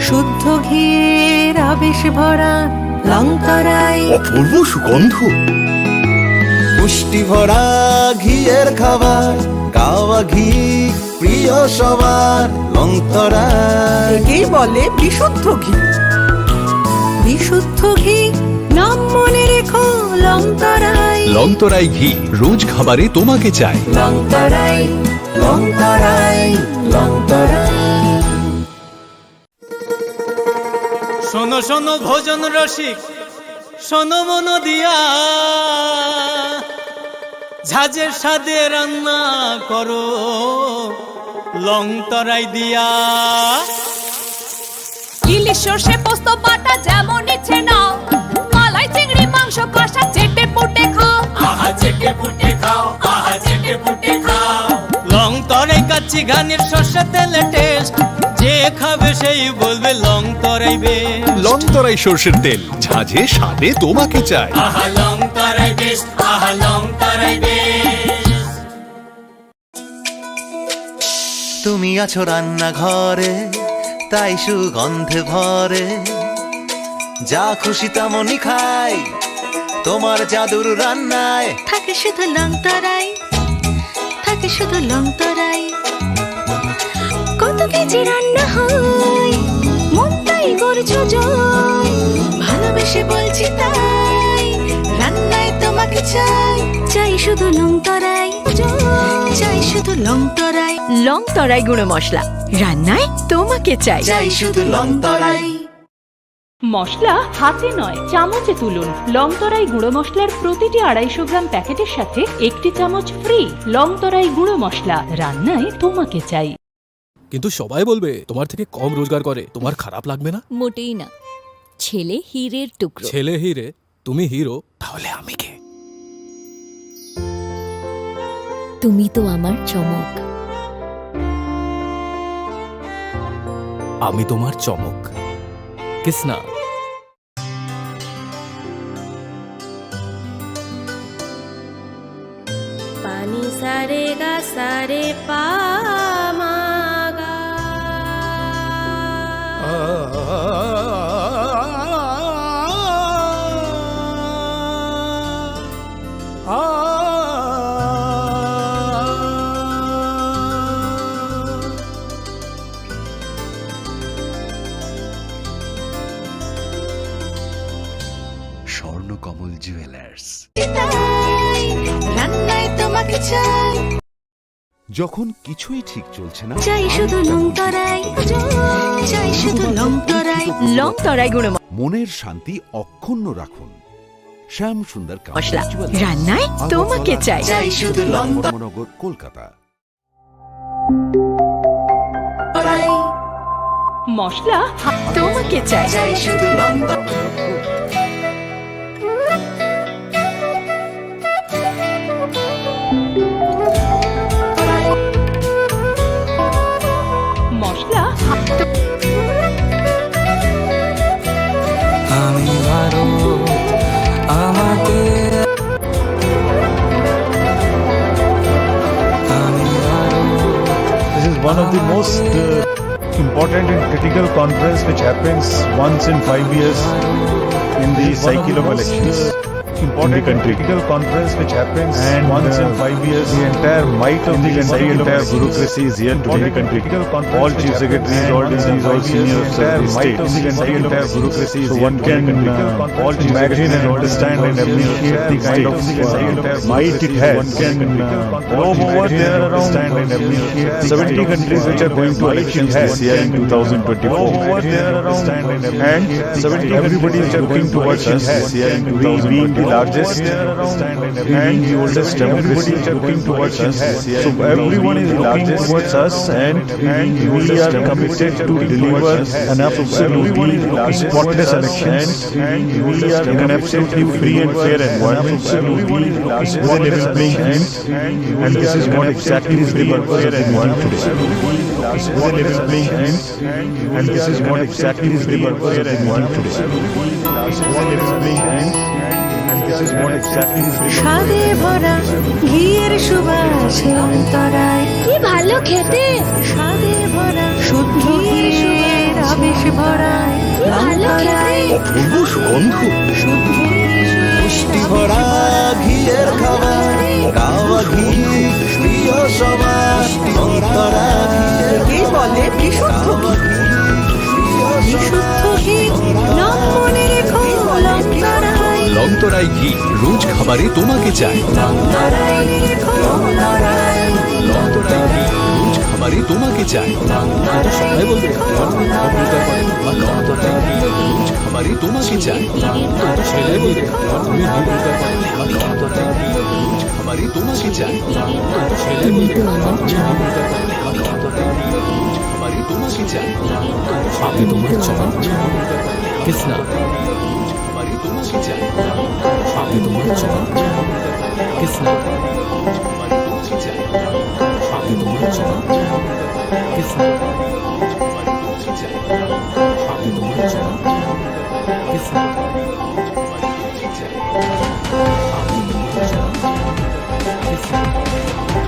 শুদ্ধ ঘিয়ের আবেশ ভরা লংতরাই, অপূর্ব সুগন্ধ, পুষ্টি ভরা ঘিয়ের খাবার, গাওয়া ঘি প্রিয় সবার লংতরাই। একেই বলে বিশুদ্ধ ঘি। বিশুদ্ধ ঘি নাম মনে রেখো লংতরাই। লংতরাই ঘি রোজ খাবারে তোমাকে চাই। লংতরাই, লংতরাই, লংতরাই। শোনো শোনো ভোজন রসিক, শোনো মন দিয়া, ঝাঁঝের স্বাদে রান্না করো লংতরাই দিয়া। ইলিশ সর্ষে পোস্ত বাটা যেমন ইচ্ছে নাও, মালাই চিংড়ি মাংস কষা চেটে পুটে খাও। আহা চেটে পুটে খাও, আহা চেটে পুটে খাও। লংতরাই কাচ্চি ঘানির সর্ষে তেলে টেস্ট, যে খাবে সেই বলবে লংতরাই বেশ। লংতরাই সর্ষের তেল, ঝাঁঝে স্বাদে তোমাকে চাই। আহা লংতরাই বেশ, আহা লংতরাই বেশ। তুমি আছো রান্নাঘরে, তাই সুগন্ধে ভরে, যা খুশি তেমনই খাই তোমার জাদুর রান্নায়। থাকে শুধু লংতরাই, থাকে শুধু লংতরাই। কত কেজি রান্না হয়, মনটাই করছো জয়। ভালোবেসে বলছি তাই, রান্নায় তোমাকে চাই। চাই শুধু লংতরাই, চাই শুধু লংতরাই। লংতরাই গুঁড়ো মশলা, রান্নায় তোমাকে চাই। চাই শুধু লংতরাই। মশলা হাতে নয় চামচে তুলুন। লংতরাই গুঁড়ো মশলার প্রতিটি 250 গ্রাম প্যাকেটের সাথে 1 চামচ ফ্রি। লংতরাই গুঁড়ো মশলা, রান্নায় তোমাকে চাই। কিন্তু সবাই বলবে তোমার থেকে কম রোজগার করে, তোমার খারাপ লাগবে না? মোটেই না, ছেলে হীরের টুকরো। ছেলে হিরে, তুমি হিরো, তাহলে আমি কে? তুমি তো আমার চমক। আমি তোমার চমক। কিসনা? পানি সারে গা সারে পা মা গা। স্বর্ণকমল জুয়েলার্স। রান্নায় তোমাকে চাই। যখন কিছুই ঠিক চলছে না, চাই শুধু লংতরাই, চাই শুধু লংতরাই। লংতরাই গুঁড়ো মনের শান্তি অক্ষুণ্ণ রাখুন। শ্যাম সুন্দর মশলা, রান্নায় তোমাকে চাই। চাই শুধু ধর্মনগর, কলকাতা। মশলা তোমাকে চাই। চাই শুধু লংতরাই। মশলা আমি ভালো আমাকে, আমি ভালো। This is one of the most important and critical conference which happens once in 5 years in the cycle of elections. Important country. Critical conference which happens once in 5 years. The entire might of the country, entire bureaucracy is here to the country. All chief secretaries, all DCs, all seniors, the might of the country, entire bureaucracy is here. So one can imagine and understand and appreciate the kind of might it has. One can moreover there are around 70 countries which are going to elections this year in 2024. And 70 everybody is looking towards us this year in 2024. Being the largest and the oldest democracy is looking towards us. So everyone is looking towards us, and we are committed to deliver an absolutely spotless election. We are in an absolutely free and fair environment, absolutely with a level playing field, and this is what exactly is the purpose of the meeting today. With a level playing field, and this is what exactly is the purpose of the meeting today. With a level playing field. স্বাদে ভরা ঘিয়ের সুবাসে অন্তরায়। কি ভালো খেতে। স্বাদে ভরা শুদ্ধ ঘিয়ের আবেশে ভরায় লং তরাই অপূর্ব সুগন্ধ। পুষ্টি ভরা ঘিয়ের খাবার গাওয়া ঘি প্রিয় সবার অন্তরা কে বলে বিশুদ্ধ বিশুদ্ধ ঘি নাম মনে রেখো লং তরাই লংতরাই ঘি রোজ খাবারে তোমাকে চাই। লং তরাই রেখো লড়াই লংতরাই ঘি রোজ খাবারে তোমাকে চাই। কিন্তু সবাই বলবে তোমার কম রোজগার করে। আর লংতরাই ঘি রোজ খাবারে তোমাকে চাই। কিন্তু ছেলে বলবে তুমি কম রোজগার করে। আর লংতরাই ঘি রোজ খাবারে তোমাকে চাই। কিন্তু ছেলে বলবে তুমি কম রোজগার করে। আর লংতরাই ঘি রোজ খাবারে তোমাকে চাই। আমি তোমার চমক কিসনা খাবারে তোমাকে চাই। আমি তোমার চমক কিসনা খাবারে তোমাকে চাই। আমি তোমার চমক কিসনা খাবারে তোমাকে চাই। আমি তোমার চমক কিসনা খাবারে তোমাকে চাই। আমি তোমার চমক Kisna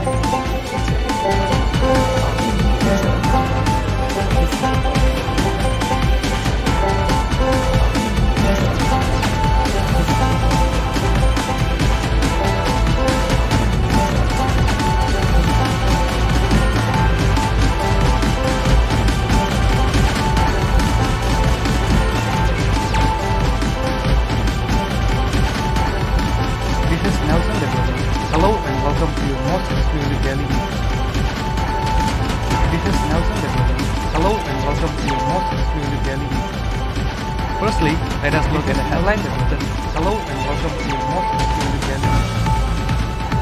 This is Nelson Debrozan. Hello and welcome to your most exclusive daily news. This is Nelson Debrozan. Hello and welcome to your most exclusive daily news. Firstly, let us look at the headline Debrozan. Hello and welcome to your most exclusive daily news.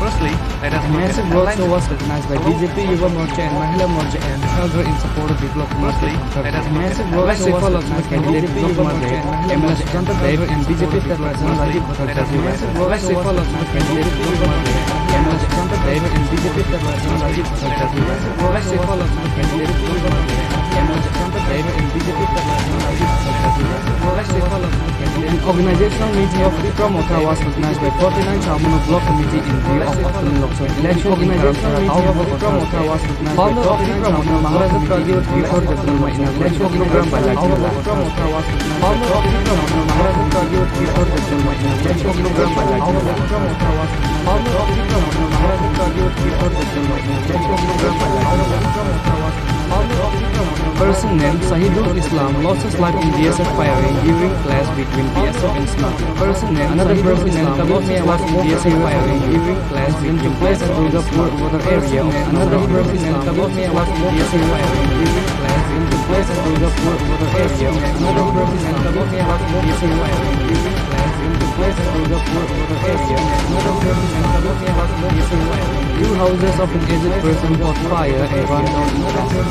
Firstly, let us look at the Massive headline roadshow was Debrozan. organized by Hello BJP, and Yuva welcome Morcha to and your Mahila Morcha and Shalgar in support of development. Firstly, let us look at Massive the roadshow was headline organized by candidate Debrozan. Yuva Morcha and MLA Sujanta Daiva and BJP chairperson Rajiv Bhattacharya. Massive roadshow was organized by candidate Yuva Morcha and MLA Sujanta Daiva and BJP chairperson Rajiv Bhattacharya. Massive roadshow was organized by candidate Yuva Morcha and MLA Sujanta Daiva and BJP chairperson Rajiv Bhattacharya. Roadshow was organized by candidate. An organizational meeting of Vipra Motha was organized by 49 Chamano Block Committee in view of upcoming Lok Sabha election. Organizational meeting of Vipra Motha was organized by 49 Chamano Maharaj Pradyut before the Dharma in a election program by Vipra Motha was organized by Vipra Motha Maharaj Pradyut before the Dharma in a election program by Vipra Motha was Vipra Motha Maharaj Pradyut before the Dharma in a election program by Vipra Motha was person named Sahidul Islam lost his life in BSF firing during clash between BSF and SMART. Person named another person named Kabir Mia was in BSF firing during clash between place at Durgapur border area. Another person named Kabir Mia was in BSF firing during clash between place at Durgapur border area. Another person named Kabir Mia was in BSF firing during clash between place at Durgapur border area. Another person named Kabir Mia was in BSF firing. Two houses of an aged person caught fire and burned down in Kashmir.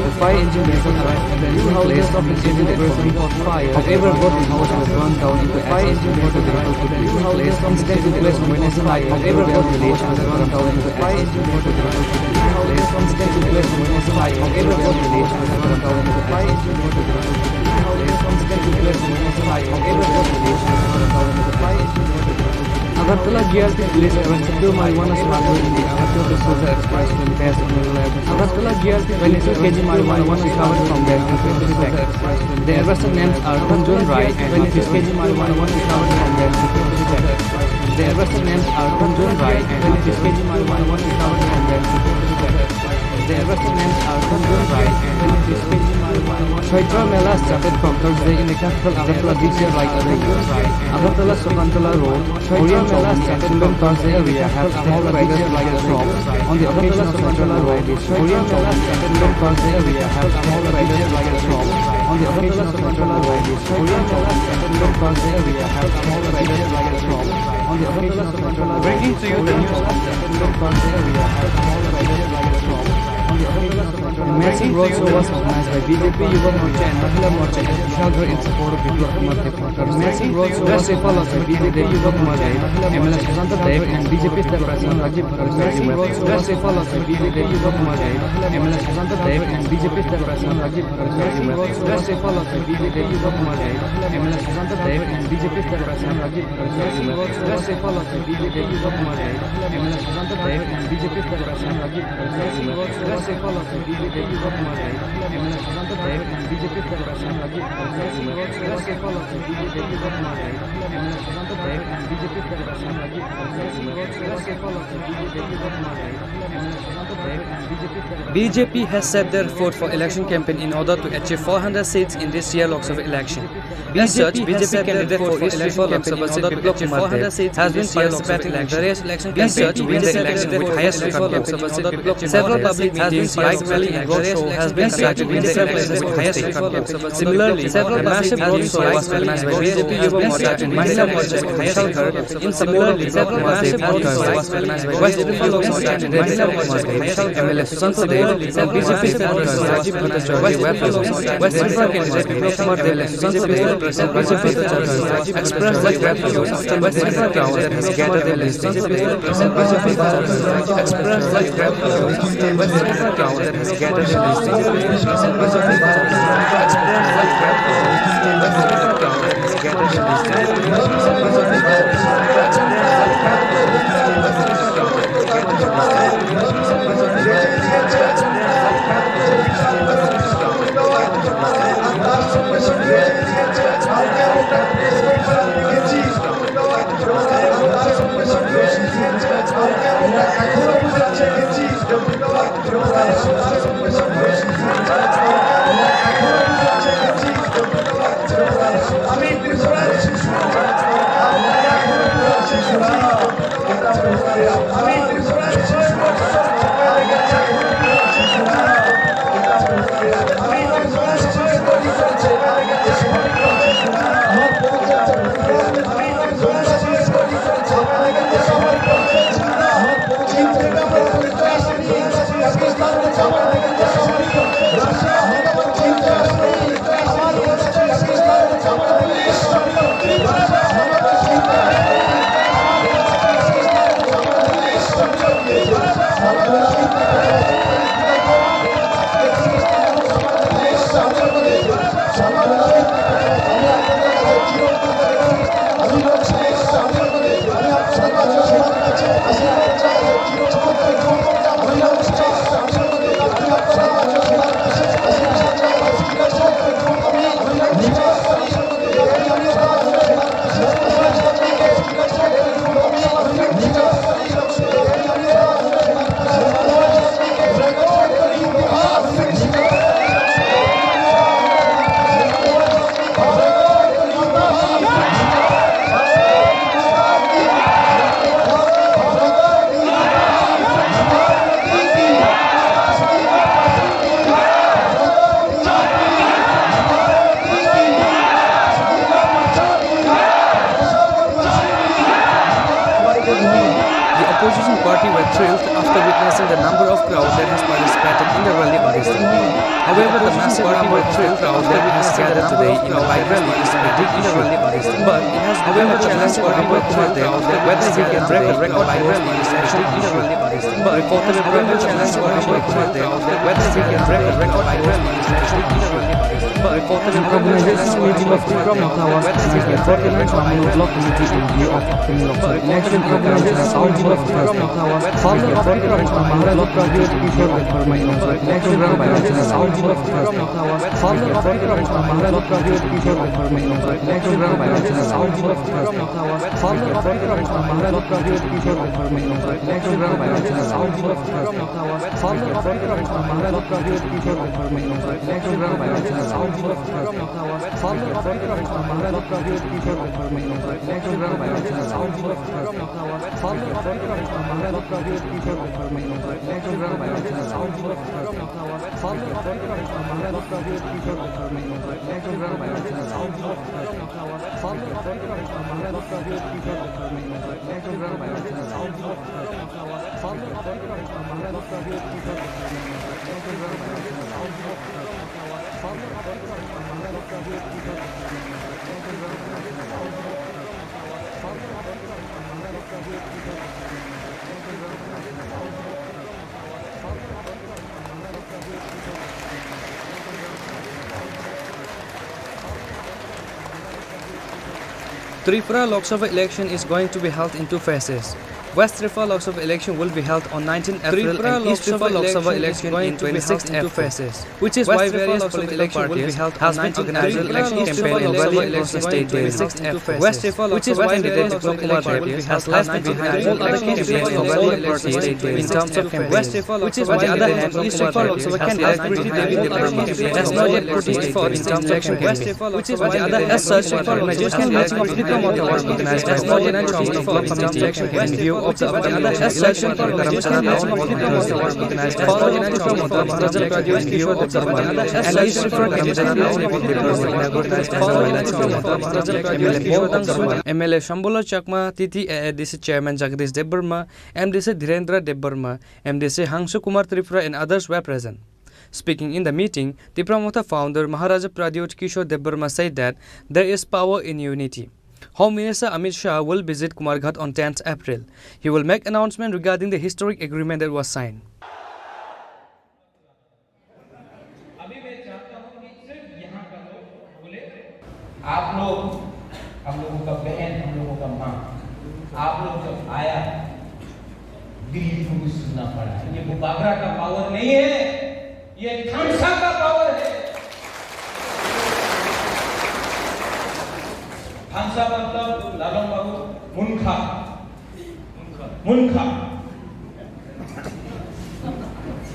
The fire engine vehicle arrived at the new place of an aged person caught fire. However, both the house was burned down into the fire engine vehicle vehicle to the new place. Instead, the place witnessed fire. However, both the village was burned down into the fire engine vehicle vehicle to the new place. Instead, the place witnessed fire. However, both the village was burned down into the fire engine vehicle vehicle to the new place. Instead, the place witnessed fire. However, both the village was burned down into the fire engine vehicle vehicle. Agartala GRT police arrested two marijuana smugglers in the Agartala to Sosa Express when passed on the lab. Agartala GRT 22 kg marijuana was recovered from their security pack. The arrested names are Tanjun Rai and 26 kg marijuana was recovered from their security pack. The arrested names are Tanjun Rai and 26 kg marijuana was recovered from their security pack. The arrested names are Tanjun Rai and 26 kg marijuana. Chaitra Mela started from Thursday in the capital Agartala this year like other years. Agartala Sokantala Road, Chaitra Mela started from Thursday area has small riders like the shop. On the occasion of Sokantala Road, Chaitra Mela started from Thursday area has small riders like the shop. On the occasion of Sokantala Road, Chaitra Mela started from Thursday area has small riders like the shop. On the occasion of Sokantala Road, bringing to you the news of from Thursday area has small riders like the shop. A massive roadshow was organized by BJP, Yuva Morcha and Mahila Morcha at Shalgar in support of Vipra Kumar Dev. A massive roadshow was followed by BJP, Yuva Morcha, MLA Sujanta Daiv and BJP chairperson Rajiv Bhattacharya. Was followed by BJP, Yuva Morcha, MLA Sujanta Daiv and BJP chairperson Rajiv Bhattacharya. Was followed by BJP, Yuva Morcha, MLA Sujanta Daiv and BJP chairperson Rajiv Bhattacharya. Was followed by BJP, Yuva Morcha, MLA Sujanta Daiv and BJP chairperson Rajiv Bhattacharya. ফল আছে BJP government MLA Sushanta Deb BJP chairperson Rajiv ফল আছে BJP government MLA Sushanta Deb BJP chairperson Rajiv ফল আছে BJP government MLA Sushanta Deb BJP BJP has set their foot for election campaign in order to achieve 400 seats in this year Lok Sabha election. As such, BJP candidate for East Bengal Lok Sabha seat Biplab Kumar Dev has been participating in various election campaigns to win the election with highest record Lok Sabha seat Biplab Kumar Dev. Several public meetings, bike rally and roadshow has been conducted in the elections with highest record Lok Sabha seat. Similarly, several massive roadshow was organized by BJP Yuva Morcha and Mahila Morcha with highest record. In similarly, several massive roadshow was organized by West Bengal Lok Sabha and Mahila Morcha with highest MLA Sushant Dev. BJP candidate Rajiv Bhattacharya West Bengal candidate Biplab Kumar Dev Sushant Dev represent BJP candidate expressed their gratitude after West Bengal crowd that has gathered in this Sushant Dev represent BJP candidate expressed their gratitude after West Bengal crowd that has gathered in this Sushant Dev represent BJP candidate expressed their gratitude after West Bengal crowd that has gathered in this Sushant Dev represent BJP opposition party were thrilled after witnessing the number of crowd that has participated in the rally on this day. However, the massive number of crowd that has gathered today in the bike rally is a big issue. But it has however challenged for people whether he can break the record by rally is a big issue. But reported however challenged for people whether he can break the record by rally is a big issue. But reported organization meeting of the Pramata was the Parliament Mamun Block Committee in view of election organization Council of Pramata was formed the Parliament Maharaj Pradyut Kishore Verma election run by Council of Pramata was formed the Parliament Maharaj Pradyut Kishore Verma election run by Council of Pramata was formed the Parliament Maharaj Pradyut Kishore Verma election run by Council of Pramata was formed the Parliament Maharaj Pradyut Kishore Verma election run by Council of Pramata was formed the Parliament Maharaj Pradyut Kishore Verma election run by Council of Pramata was formed the Parliament Maharaj Pradyut Kishore Verma election run by Council of Pramata was formed the Parliament Maharaj Pradyut Kishore Verma election run by Council of Pramata was formed the Parliament Maharaj Pradyut Kishore Verma election run by Council of Pramata was formed the Parliament Maharaj Pradyut Kishore Verma election run by Council of Pramata was formed the Parliament Maharaj Pradyut Kishore Verma election run by Tripura Lok Sabha election is going to be held in two phases. West Tripura Lok Sabha election will be held on 19 April and East Tripura Lok Sabha election in 26 April, which is why various political parties has been organizing election campaign in Delhi and Boston State daily. West Tripura, which is why candidate Diplok Kumar Dev has left behind all other candidates from Delhi and Boston State in terms of campaign. West Tripura, which is why candidate East Tripura Lok Sabha candidate Preeti Devi Debarma has not yet protested for in terms of election campaign, which is why the other as such organization has not yet organized as not yet protested for in terms of election campaign in view of the other as such organization has not yet organized as not yet MLA Shambhala Chakma, TT ADC Chairman Jagdish Debarma, MDC Dhirendra Debarma, MDC Hangshu Kumar Tripura and others were present. Speaking in the meeting, the promoter founder Maharaja Pradyut Kishore Debarma said that there is power in unity. Home Minister Amit Shah will visit Kumarghat on 10th April. He will make announcement regarding the historic agreement that was signed. आप लोग हम लोगों का बहन हम लोगों का माँ आप लोग जब आया दिल्ली को भी सुनना पड़ा ये मुबागरा का पावर नहीं है ये खानसा का पावर है खानसा मतलब लालम बाबू मुनखा मुनखा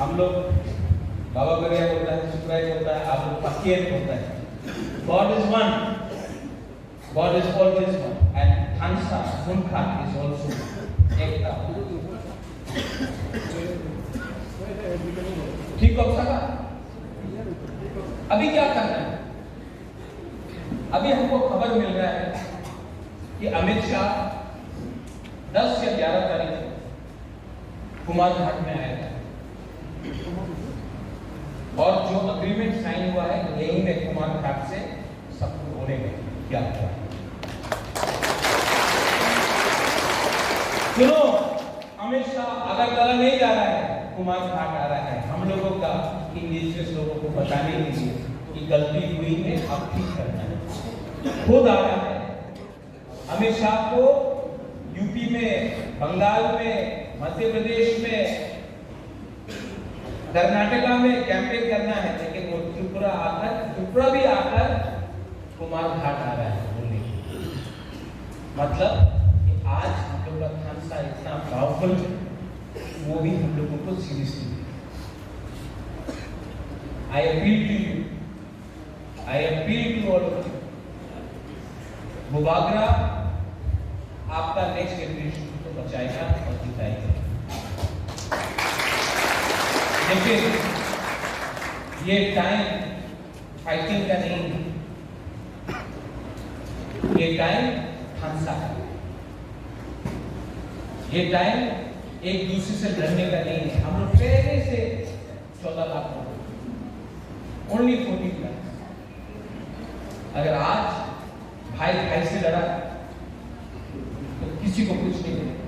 हम लोग बाबा गरिया बोलता है सुखराय बोलता है आप लोग पकियत बोलता है God is one. God is always one. And Khansa, Munkha is also Ekta. ठीक हो सका? अभी क्या करना है? अभी हमको खबर मिल रहा है कि अमित शाह 10 या 11 तारीख कुमारघाट में आएगा और जो अग्रीमेंट साइन हुआ है यही में कुमारघाट से सबको बोलेंगे क्या हुआ सुनो अमित शाह अगरतला नहीं जा रहा है कुमारघाट आ रहा है हम लोगों का इंडिजियस लोगों को बताने के लिए कि गलती हुई है अब ठीक करना है खुद आ रहा है अमित शाह को यूपी में बंगाल में मध्य प्रदेश में कर्नाटका में कैंपेन करना है लेकिन वो त्रिपुरा भी आकर कुमारघाट आ रहा है बोलने के लिए मतलब कि आज हम लोग का खानसा इतना पावरफुल वो भी हम लोगों को seriously I appeal to all of you मुबागरा आपका नेक्स्ट जनरेशन को बचाएगा और जिताएगा लेकिन ये टाइम फाइटिंग का नहीं है ये टाइम खानसा का ये टाइम एक दूसरे से लड़ने का नहीं है हम लोग पहले से 14 लाख ओनली 40 लाख अगर आज भाई भाई से लड़ा तो किसी को कुछ नहीं मिलेगा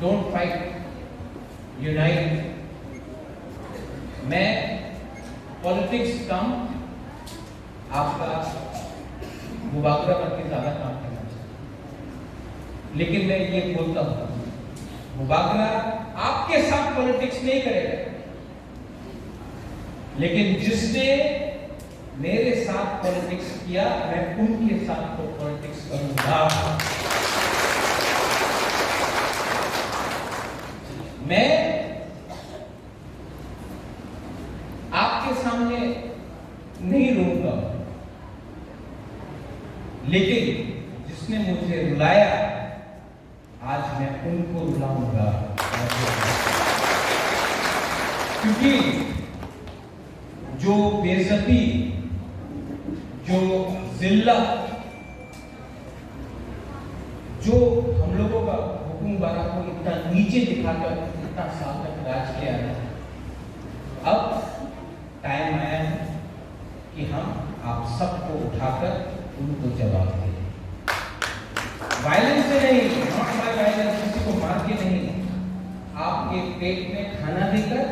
डोंट फाइट यूनाइट मैं पॉलिटिक्स कम आपका मुबागरा करके ज्यादा काम करना चाहिए लेकिन मैं ये बोलता हूं मुबागरा आपके साथ पॉलिटिक्स नहीं करेगा लेकिन जिसने मेरे साथ पॉलिटिक्स किया मैं उनके साथ तो पॉलिटिक्स करूंगा मैं आपके सामने नहीं रोऊंगा लेकिन जिसने मुझे रुलाया आज मैं उनको रुलाऊंगा क्योंकि जो बेइज्जती जो जिल्लत जो हम लोगों का हुकुमबारा को इतना नीचे दिखाकर इतना साल तक राज किया है अब टाइम आया है कि हम आप सबको उठाकर उनको जवाब दें वायलेंस से नहीं नॉट बाय वायलेंस किसी को मार के नहीं आपके पेट में खाना देकर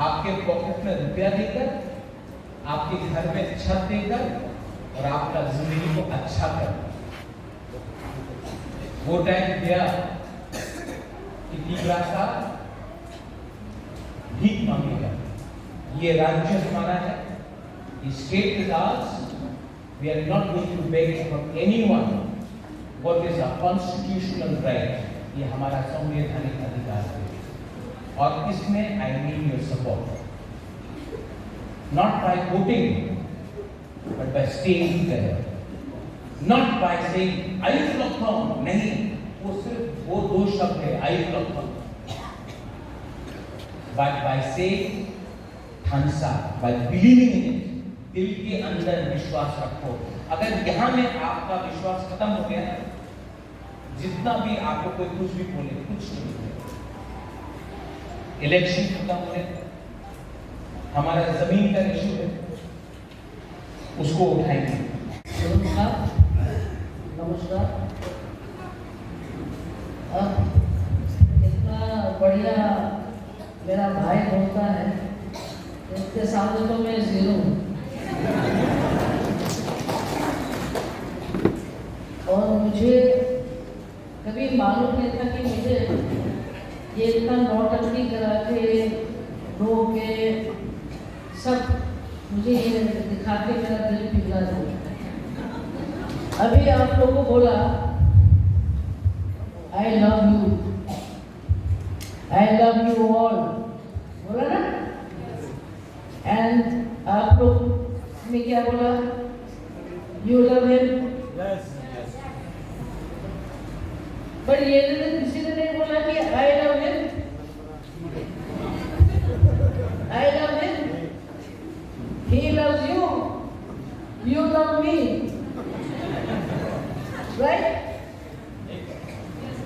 आपके पॉकेट में रुपया देकर आपके घर में छत देकर और आपका जिंदगी को अच्छा कर वो टाइम गया तीसरा सा भीख मांगेगा। ये राज्य हमारा है, ये state is ours, we are not going to beg from anyone what is a constitutional right, ये हमारा संवैधानिक अधिकार है और इसमें I need your support, not by voting but by staying together, not by saying I फ्लॉकम, नहीं, वो सिर्फ वो दो शब्द है आई फ्लॉकम, बट बाय सेइंग हंसा, बाय बिलीविंग इन इट, दिल के अंदर विश्वास रखो। अगर यहां में आपका विश्वास खत्म हो गया, जितना भी आपको कोई कुछ भी बोले, कुछ नहीं बोले, इलेक्शन खत्म हो गए, हमारा जमीन का इशू है, उसको उठाएंगे। नमस्कार। इतना बढ़िया मेरा भाई बोलता है, इसके सामने तो मैं जीरो हूँ। और मुझे कभी मालूम नहीं था कि मुझे ये इतना नौटंकी करा के रो के सब मुझे ये दिखा के मेरा दिल पिघला दिया। अभी आप लोगों को बोला आई लव यू ऑल, बोला ना, एंड आप लोग ने क्या बोला, यू लव हिम, पर ये किसी ने नहीं बोला कि I love him, he loves you, you love me, right?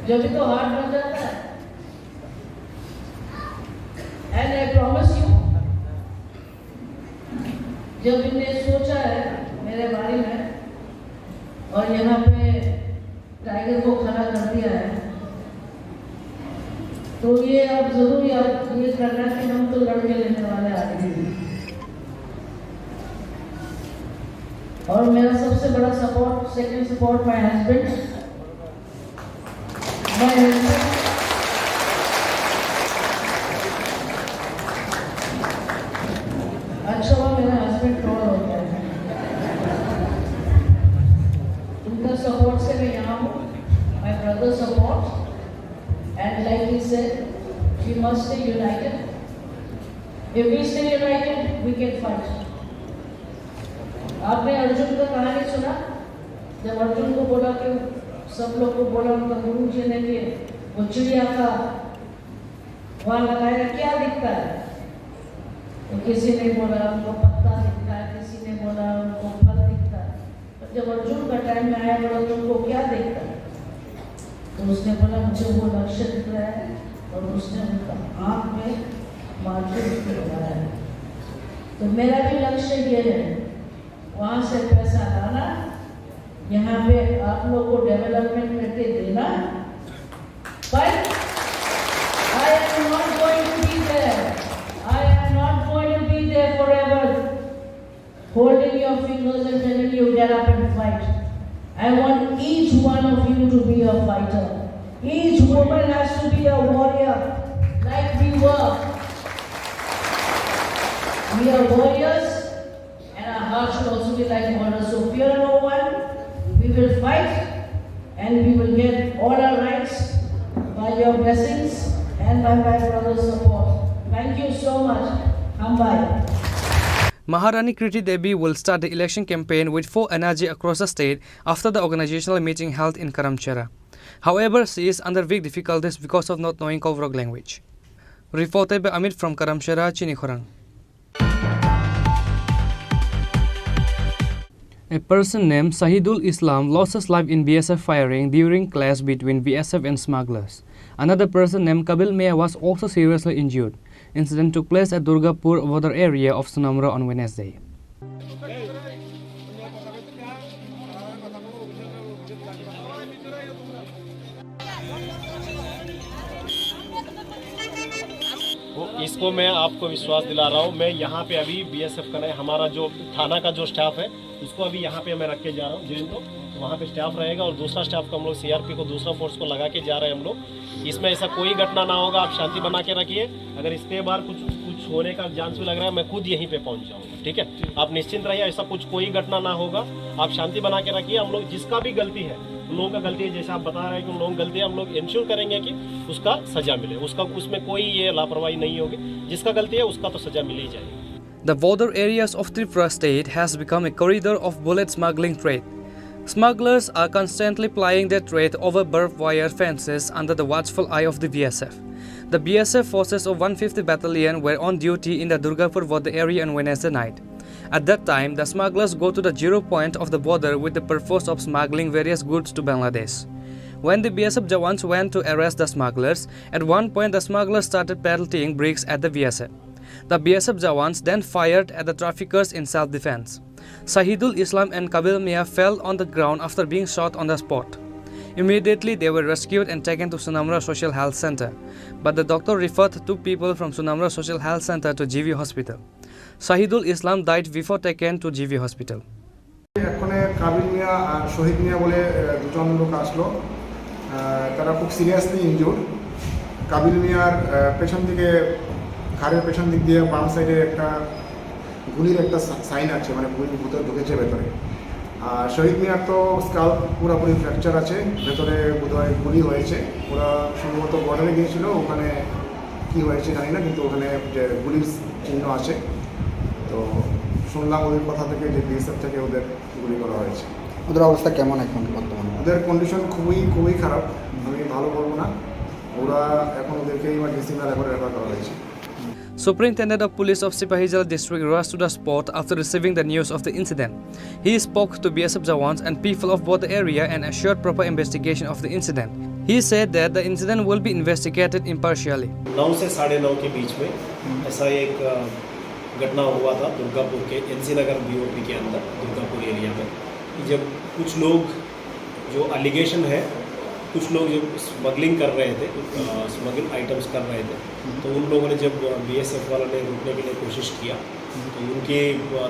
जब तो हार्ट बन जाता है, and I promise you, जब इनने सोचा है मेरे बारे में और यहाँ पे टाइगर को खड़ा कर दिया है, तो ये अब जरूर याद ये करना कि हम तो लड़के लेने वाले आदमी हैं। और मेरा सबसे बड़ा support, second support my husband, अच्छा हुआ मेरा हस्बैंड ट्रोल होता है, उनका सपोर्ट से मैं यहाँ हूँ, my brother support, and like he said, we must stay united. If we stay united, we can fight. आपने अर्जुन का कहानी सुना, जब अर्जुन को बोला कि सब लोग को बोला उनका गुरु जी ने कि वो चिड़िया का वहाँ लगाया क्या दिखता है, तो किसी ने बोला उनको पत्ता दिखता है, किसी ने बोला उनको फल दिखता है, पर जब अर्जुन का टाइम में आया बोला तुमको क्या दिखता है, तो उसने बोला मुझे वो लक्ष्य दिख रहा है, और उसने उनका आँख में मार्केट लगाया है। तो मेरा भी लक्ष्य ये है, वहाँ से पैसा लाना, यहाँ पे आप लोग को डेवलपमेंट करके देना, but I am not going to be there. I am not going to be there forever, holding your fingers and telling you get up and fight. I want each one of you to be a fighter. Each woman has to be a warrior, like we were. We are warriors, and our hearts should also be like warriors. So fear no one. We will fight, and we will get all our rights by your blessings and by my brother's support. Thank you so much. Bye. Maharani Kriti Devi will start the election campaign with full energy across the state after the organizational meeting held in Karamchara. However, she is under big difficulties because of not knowing Kovrok language. Reported by Amit from Karamchara, Chinikhorang. A person named Sahidul Islam lost his life in BSF firing during clash between BSF and smugglers. Another person named Kabil Mia was also seriously injured. Incident took place at Durgapur border area of Sonamra on Wednesday. इसको मैं आपको विश्वास दिला रहा हूँ। मैं यहाँ पे अभी BSF का नहीं, हमारा जो थाना का जो स्टाफ है उसको अभी यहाँ पे मैं रख के जा रहा हूँ जिन तो वहाँ पे स्टाफ रहेगा और दूसरा स्टाफ को हम लोग CRP को दूसरा फोर्स को लगा के जा रहे हैं हम लोग। इसमें ऐसा कोई घटना ना होगा, आप शांति बना के रखिए। अगर इसके बार कुछ होने का चांस भी लग रहा है, मैं खुद यहीं पे पहुंच जाऊंगा, ठीक है? आप निश्चिंत रहिए, ऐसा कोई घटना ना होगा। आप शांति बना के रखिए। हम लोग जिसका भी गलती है, उन लोगों का गलती है, जैसे आप बता रहे हैं कि उन लोगों की गलती है, हम लोग इंश्योर करेंगे कि उसका सजा मिले, उसमें कोई ये लापरवाही नहीं होगी। जिसका गलती है उसका तो सजा मिल ही जाएगी। The border areas of Tripura state has become a corridor of bullet smuggling trade. Smugglers are constantly plying their trade over barbed wire fences under the watchful eye of the BSF. The BSF forces of 150 Battalion were on duty in the Durgapur border area on Wednesday night. At that time, the smugglers go to the zero point of the border with the purpose of smuggling various goods to Bangladesh. When the BSF Jawans went to arrest the smugglers, at one point the smugglers started pelting bricks at the BSF. The BSF Jawans then fired at the traffickers in self-defense. Sahidul Islam and Kabil Mia fell on the ground after being shot on the spot. Immediately, they were rescued and taken to Sunamra Social Health Center, but the doctor referred two people from Sunamra Social Health Center to GV Hospital. Sahidul Islam died before taken to GV Hospital. এখানে কাবিল মিয়া আর শহীদ মিয়া বলে দুজন লোক আসলো, তারা খুব seriously injured. Kabil মিয়ার পেছন দিকে ঘাড়ের পেছন দিক দিয়ে বাম সাইডে একটা গুলির একটা সাইন আছে, মানে গুলি ভিতরে ঢুকেছে ভেতরে। আর শহীদ মিয়ার তো স্কাল্প পুরোপুরি ফ্র্যাকচার আছে, ভেতরে বোধহয় গুলি হয়েছে। ওরা সম্ভবত বর্ডারে গিয়েছিল, ওখানে কি হয়েছে জানি না, কিন্তু ওখানে যে গুলির চিহ্ন আছে। তো শুনলাম ওদের কথা থেকে যে BSF থেকে ওদের গুলি করা হয়েছে। ওদের অবস্থা কেমন এখন বর্তমানে? ওদের কন্ডিশন খুবই খারাপ, আমি ভালো বলবো না। ওরা এখন ওদেরকে ইমার্জেন্সি রেফার করা হয়েছে। Superintendent of Police of Sipahijala district rushed to the spot after receiving the news of the incident. He spoke to BSF Jawans and people of both the area and assured proper investigation of the incident. He said that the incident will be investigated impartially. 9 से 9:30 के बीच में ऐसा एक घटना हुआ था दुर्गापुर के NC नगर BOP के अंदर, दुर्गापुर एरिया में, जब कुछ लोग जो एलिगेशन है, कुछ लोग जब स्मगलिंग कर रहे थे, स्मगल आइटम्स कर रहे थे, तो उन लोगों ने जब BSF वालों ने रोकने के लिए कोशिश किया, तो उनकी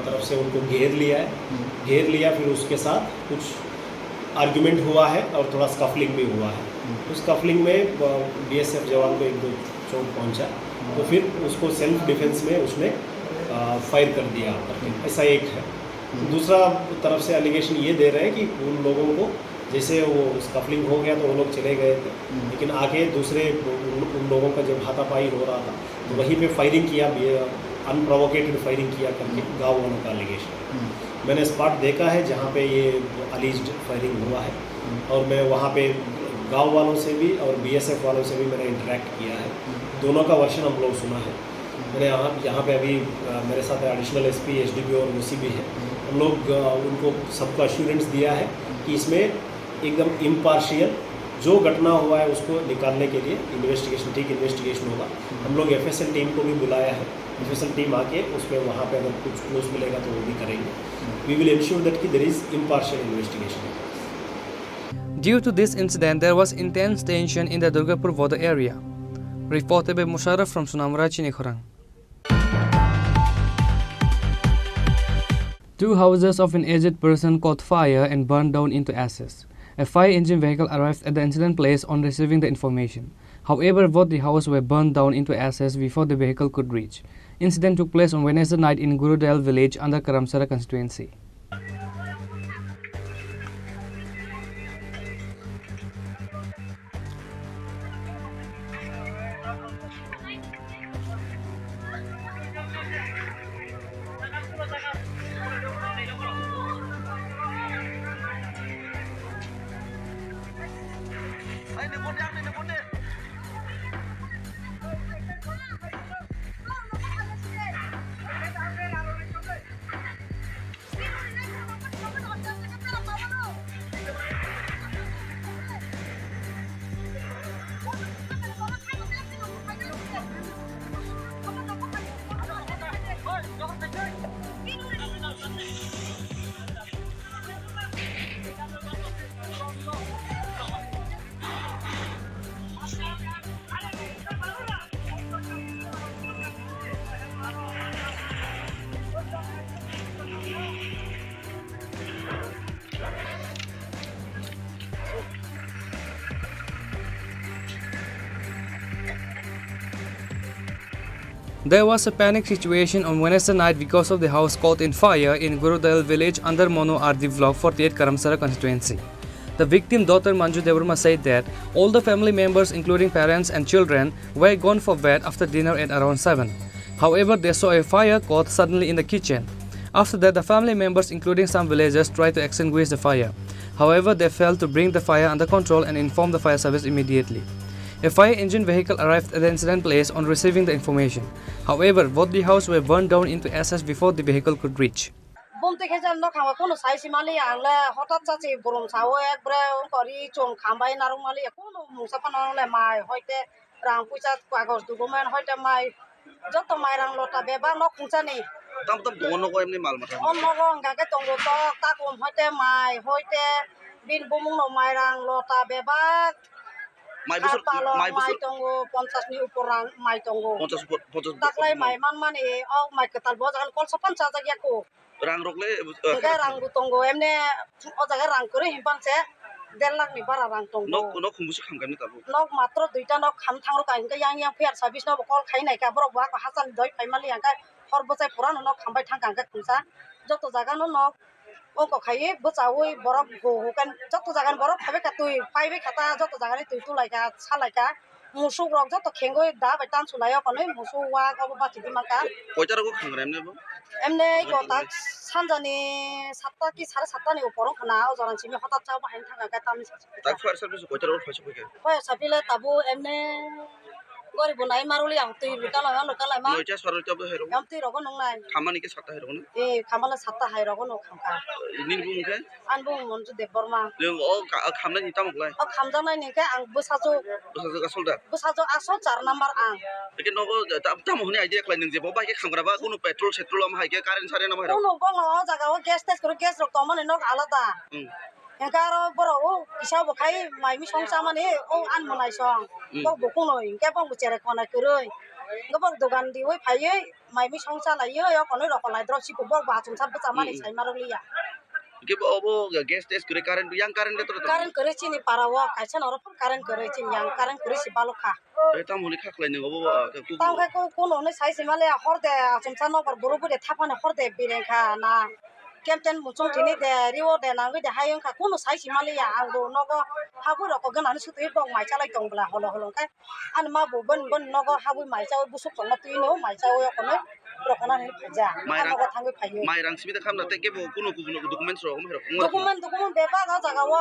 तरफ से उनको घेर लिया, फिर उसके साथ कुछ आर्ग्यूमेंट हुआ है और थोड़ा स्कफलिंग भी हुआ है। उस स्कफलिंग में BSF जवान को 1-2 चोट पहुंचा, तो फिर उसको सेल्फ डिफेंस में उसने फायर कर दिया करके, ऐसा एक है। दूसरा तरफ से एलिगेशन ये दे रहे हैं कि उन लोगों को जैसे वो स्कफलिंग हो गया तो वो लोग चले गए थे, लेकिन आगे दूसरे उन लोगों का जब हाथापाई हो रहा था तो वहीं पे फायरिंग किया, अनप्रोवोकेटेड फायरिंग किया करके गाँव वालों का एलिगेशन। मैंने स्पॉट देखा है जहाँ पे ये अलीज्ड फायरिंग हुआ है, और मैं वहाँ पे गाँव वालों से भी और BSF वालों से भी मैंने इंटरेक्ट किया है। दोनों का वर्शन हम लोग सुना है। मैंने यहाँ पे अभी मेरे साथ एडिशनल SP, SDP और OC भी है। हम लोग उनको सबको अश्योरेंस दिया है कि इसमें एकदम इम्पार्शियल जो घटना हुआ है उसको निकालने के लिए इन्वेस्टिगेशन होगा। हम लोग FSL टीम को भी बुलाया है, FSL टीम आके उसमें वहाँ पे अगर कुछ क्लोज मिलेगा तो वो भी करेंगे। वी विल इंश्योर दैट कि there is impartial investigation. Due to this incident, there was intense tension in the Durgapur border area. Reported by Musharraf from Sunamra, Chinikhorang. 2 houses of an aged person caught fire and burned down into ashes. A fire engine vehicle arrived at the incident place on receiving the information. However, both the houses were burned down into ashes before the vehicle could reach. Incident took place on Wednesday night in Gurudel village under Karamsara constituency. There was a panic situation on Wednesday night because of the house caught in fire in Gurudal village under Mono Ardi Block 48 Karamsara constituency. The victim daughter Manju Devarma said that all the family members including parents and children were gone for bed after dinner at around 7. However, they saw a fire caught suddenly in the kitchen. After that, the family members including some villagers tried to extinguish the fire. However, they failed to bring the fire under control and informed the fire service immediately. A fire engine vehicle arrived at the incident place on receiving the information. However, both the houses were burned down into ashes before the vehicle could reach. বলতে খেয়ে ন খাওয়া কোনো সাইসি মালি আনলে হঠাৎ চাচি গরম ছাও একবারে করি চং খামবাই নারং মালি কোনো মুসা পানালে মাই হয়তো রাং পয়সা কাগজ দুগমেন হয়তো মাই যত মাই রাং লতা বেবা ন খুঁচানি দাম দোকান নগো এমনি মাল মাথা অন্য রং গাকে তঙ্গ তো তাকম হয়তো মাই হয়তো দিন বুমুং ন মাই রাং লতা বেবা মাই তঙ্গ 50 নি উপর রাং মাই তঙ্গ 50 তাকলাই মাই মান মানে ও মাই কতাল বজাল কল 50 জায়গা কো রাং রকলে রাং তঙ্গ এমনি ও জায়গা রাং করে হিবাংছে 1.5 লাখ নি বারা রাং তঙ্গ নক খুমবুসু খামগানি তাবো নক মাত্র দুইটা নক খাম থাংরো কাইনকা yang ফেয়ার সার্ভিস ন কল খাইনাই কা বরক বা হাসান দই ফাইমালি আঙ্কা হরবজাই পুরানো নক খামবাই থাঙ্গাঙ্কা খুমসা যত জায়গা নক ওকো খাইয়ে বচাওই বরক হোকান যত জায়গা বরক খাবে কা তুই পাইবে খাতা যত জায়গানি তুই তুলাইকা সালাইকা মুসু রক যত খেঙ্গই দা বাই টান সুলাইও কনে মুসু ওয়া গাবো বাকি দিমাকা কয়টা রকম খামরা এমনি গতা সানজানি 7টা কি 7:30 নি উপর খানা অজরান সিমি হঠাৎ চাও বাহাইন থাকা তামি তাক ফায়ার সার্ভিস কয়টা রকম ফাইছো কইকে ফায়ার সার্ভিস তাবো এমনি গরি বনাই মারুলি আং তুই লুকালাই মা নয়টা সরলতাবো হেরো আম তুই রগন নাই খামানি কে 7টা হেরো না এ খামালা 7টা হাই রগন খামকা নিনবু মুখে আনবু মনজু দেববর্মা ও খামনা নিতা মগলাই ও খামজানাই নিকে আং বসাজো আসলটা বসাজো আসল 4 নাম্বার আং একে নগো তাম হনি আইডিয়া ক্লাই নং যে ববা কে খামগ্রাবা কোনো পেট্রোল সেট্রোল আম হাইকে কারেন্ট সারে না হেরো কোনো বং জায়গাও গ্যাস টেস্ট করে গ্যাস রক তো মানে নক আলাদা একারো বড় ও কিসাব খাই মাইমি সংসা মানে ও আন মনাই সং বক বকুন ইনকে বং বুচেরে কোনা করই গবক দোকান দি ওই ফাইয়ে মাইমি সংসা লাইয়ে ও কোন রকলাই দ্রসি কো বক বাচুন সাব বচা মানে সাই মারলিয়া কে বো গ্যাস টেস্ট করে কারেন্ট ইয়াং কারেন্ট লে তো কারেন্ট করে চিনি পারাওয়া কাইছে নর কারেন্ট করে চিনি ইয়াং কারেন্ট করে সি বালুখা এটা মনি খাখলাই নগো তাও কা কোন নে সাইসি মালে হরদে আচমসা নবর বরবুরে থাপানে হরদে বিরেখা না কেমতেন মুচং থিনি দে রিও দে নাঙ্গি দে হায়ং খা কোনো সাইসি মালিয়া আংদো নগো হাবু রক গনানি সুতুই বং মাইচালাই দংবলা হলো হলো কাই আন মা বন নগো হাবু মাইচাও বুসু কন্ন তুই নো মাইচাও কনো রকনা নি ফাজা নগো থাঙ্গি ফাইयो মাই রাং সিবিদা খামনা তে কেবো কোনো ডকুমেন্টস রকম হেরো ডকুমেন্ট বেবা গা জাগাও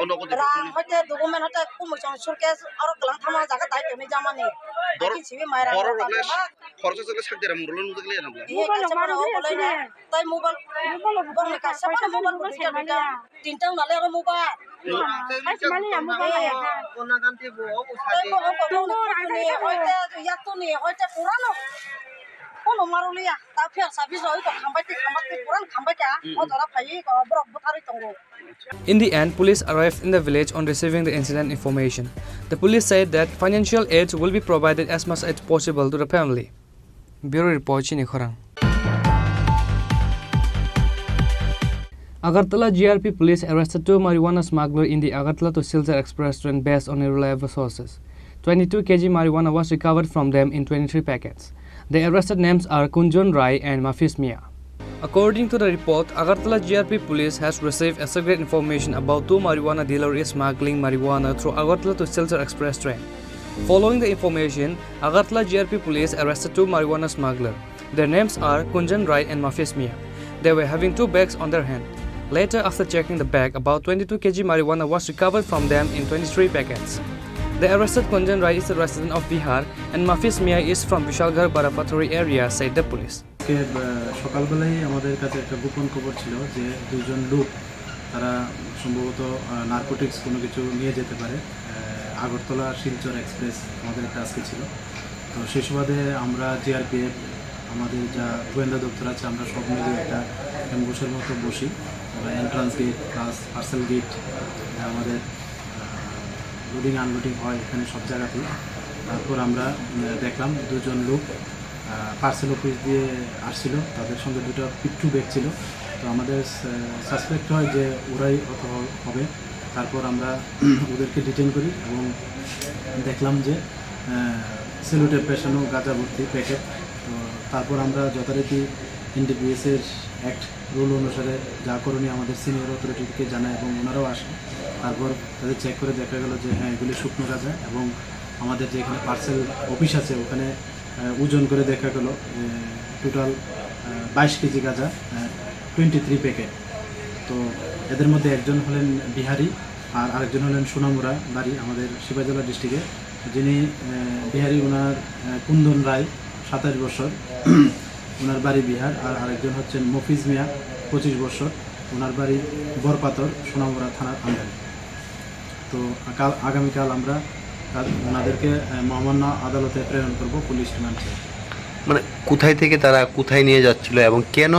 ও নগো রাং হইতে ডকুমেন্ট হইতে কুমুচং সুরকেস আর গলাং থামা জায়গা দাই তেমি জামানি কি সিবি মাইরা বড় রকলে খরচ চলে সাকদেরা মুরল নুদগলে না এই কাছে বড় বলাই না তাই মোবাইল বং নে কাছে বড় মোবাইল দুইটা তিনটা নালে আর মোবাইল মানে মোবাইল কোনা গান্তে বো সাথে হইতে ইয়াতো নি হইতে পুরানো কোনো মারুলিয়া তা ফের সার্ভিস হই তো খামবাইতে পুরান খামবাইতা ও ধরা phi Borok বতারি তঙ্গো In the end, police arrived in the village on receiving the incident information. The police said that financial aid will be provided as much as possible to the family. Bureau Report Chini Khorang. Agartala GRP police arrested 2 marijuana smugglers in the Agartala to Silchar Express train based on irreliable sources. 22 kg marijuana was recovered from them in 23 packets. The arrested names are Kunjon Rai and Mafis Mia. According to the report, Agartala GRP police has received a secret information about 2 marijuana dealers smuggling marijuana through Agartala to Silchar Express train. Following the information, Agartala GRP police arrested 2 marijuana smugglers. Their names are Kunjan Rai and Mafis Mia. They were having 2 bags on their hand. Later, after checking the bag, about 22 kg marijuana was recovered from them in 23 packets. The arrested Kunjan Rai is a resident of Bihar and Mafis Mia is from Vishalgarh Barapathori area, said the police. সকালবেলায় আমাদের কাছে একটা গোপন খবর ছিল যে দুজন লোক তারা সম্ভবত নারকোটিক্স কোনো কিছু নিয়ে যেতে পারে আগরতলা শিলচর এক্সপ্রেস আমাদের একটা আজকে ছিল তো সেই সুবাদে আমরা জিআরপিএফ আমাদের যা গোয়েন্দা দপ্তর আছে আমরা সব মিলে একটা অ্যাম্বুশের মতো বসি entrance gate plus parcel gate আমাদের লোডিং আনলোডিং হয় এখানে সব জায়গাতেই তারপর আমরা দেখলাম দুজন লোক পার্সেল অফিস দিয়ে আসছিল তাদের সঙ্গে 2টা পিট্টু ব্যাগ ছিল তো আমাদের সাসপেক্ট হয় যে ওরাই হবে তারপর আমরা ওদেরকে ডিটেইন করি এবং দেখলাম যে সেলুটেপ পেশানো গাঁজা ভর্তি প্যাকেট তো তারপর আমরা যথারীতি এনডিপিএসের অ্যাক্ট রুল অনুসারে যা করণীয় আমাদের সিনিয়র অথরিটিকে জানায় এবং ওনারাও আসে। তারপর তাদের চেক করে দেখা গেল যে হ্যাঁ এগুলি শুকনো গাঁজা, এবং আমাদের যে এখানে পার্সেল অফিস আছে ওখানে ওজন করে দেখা গেল টোটাল 22 কেজি গাঁজা, 23 প্যাকেট। তো এদের মধ্যে একজন হলেন বিহারি আর আরেকজন হলেন সোনামুড়া বাড়ি আমাদের সিপাহীজলা ডিস্ট্রিক্টে, যিনি বিহারি, ওনার কুন্দন রায় 27 বছর, ওনার বাড়ি বিহার। আর আরেকজন হচ্ছেন মফিজ মিয়া 25 বছর, ওনার বাড়ি বরপাতর, সোনামুড়া থানার আন্ডারে। তো আগামীকাল আমরা ওনাদেরকে মহামান্য আদালতে প্রেরণ করব পুলিশ রিমান্ড। মানে কোথায় থেকে তারা কোথায় নিয়ে যাচ্ছিল এবং কেন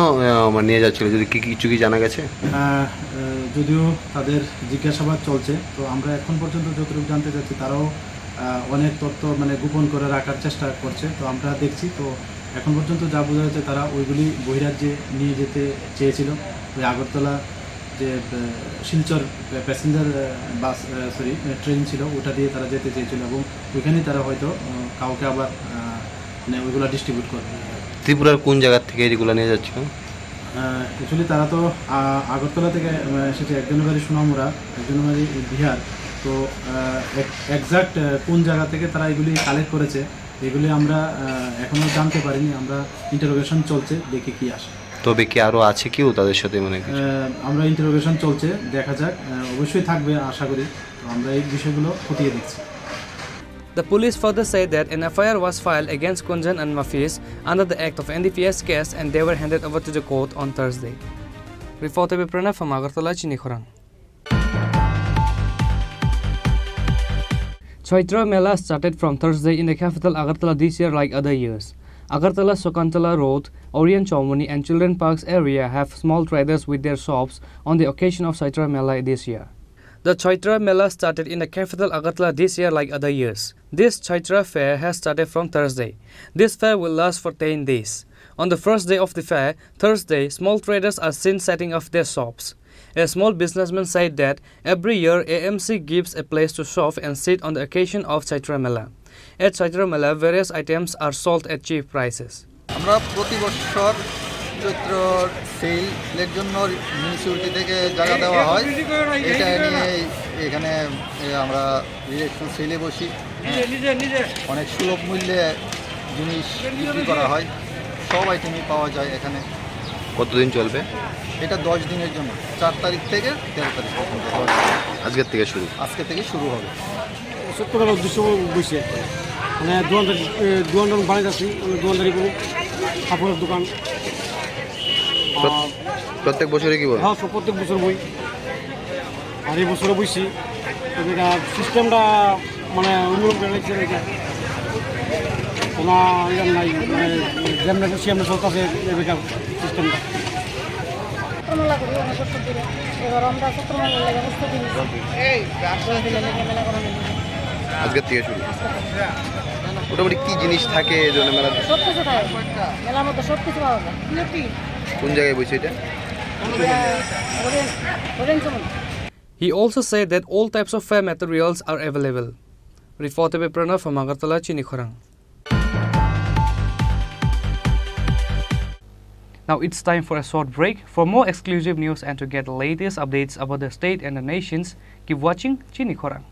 নিয়ে যাচ্ছিল, যদি কিছু কি জানা গেছে? যদিও তাদের জিজ্ঞাসাবাদ চলছে, তো আমরা এখন পর্যন্ত যতটুকু জানতে চাচ্ছি তারাও অনেক তথ্য গোপন করে রাখার চেষ্টা করছে। তো আমরা দেখছি, তো এখন পর্যন্ত যা বোঝা যাচ্ছে তারা ওইগুলি বহিরাজ্যে নিয়ে যেতে চেয়েছিল। ওই আগরতলা যে শিলচর প্যাসেঞ্জার বাস ট্রেন ছিল ওটা দিয়ে তারা যেতে চেয়েছিল, এবং ওইখানেই তারা হয়তো কাউকে আবার ওইগুলো ডিস্ট্রিবিউট করবে। ত্রিপুরার কোন জায়গার থেকে এগুলো নিয়ে যাচ্ছিল? অ্যাকচুয়ালি তারা তো আগরতলা থেকে এসেছে, একজনের বাড়ি সোনামুড়া, একজনের বাড়ি বিহার। তো একজ্যাক্ট কোন জায়গা থেকে তারা এগুলি কালেক্ট করেছে এগুলি আমরা এখনও জানতে পারিনি। আমরা ইন্টারোগেশন চলছে, দেখি কি আসে। তবে কি আরও আছে কেউ তাদের সাথে? আমরা ইন্টারোগেশন চলছে, দেখা যাক, অবশ্যই থাকবে আশা করি। তো আমরা এই বিষয়গুলো খতিয়ে দেখছি। The police further said that an FIR was filed against Kunjan and Mafiz under the act of NDPS case, and they were handed over to the court on Thursday. Reporter Pranav from Agartala, Chinikhorang. Chaitra Mela started from Thursday in the capital Agartala this year like other years. Agartala Sokantala Road, Orient Chaumuni and Children Parks area have small traders with their shops on the occasion of Chaitra Mela this year. The Chaitra Mela started in the capital Agartala this year like other years. This Chaitra fair has started from Thursday. This fair will last for 10 days. On the first day of the fair, Thursday, small traders are seen setting up their shops. A small businessman said that every year AMC gives a place to shop and sit on the occasion of Chaitra Mela. At Chaitra Mela, various items are sold at cheap prices. আমরা প্রতি বছর চৈত্র সেলের জন্য municipality থেকে জায়গা দেওয়া হয়, এটা নিয়ে এখানে আমরা ইলেকশন সেলে বসি। অনেক সুলভ মূল্যে জিনিস বিক্রি করা হয়, সব আইটেমই পাওয়া যায় এখানে। কতদিন চলবে এটা? 10 দিনের জন্য, 4 তারিখ থেকে 13 তারিখ পর্যন্ত। আজকের থেকে শুরু? আজকে থেকে শুরু হবে। 70 টাকার উদ্দেশ্য বসে দোকানদার বাড়িতে আছি, দোকানদারি করি, কাপড়ের দোকান। প্রত্যেক বছরে কি বল? হ্যাঁ, প্রত্যেক বছর বই, আর এই বছরে বইছি। এটা সিস্টেমটা অন্যরকম লাগছে, কোনো ইয়ে নাই, যেমন খুশি আমরা চলতেছে এবার সিস্টেমটা। আজকের থেকে শুরু। মোটামুটি কি জিনিস থাকে মেলাতে? সব কিছু থাকে মেলার মধ্যে, সব কিছু পাওয়া যায়। কোন জায়গায় বসে এটা? He also said that all types of fair materials are available. Reporter Pranav from Agartala, Chinikhorang. Now it's time for a short break. For more exclusive news and to get the latest updates about the state and the nations, keep watching Chinikhorang.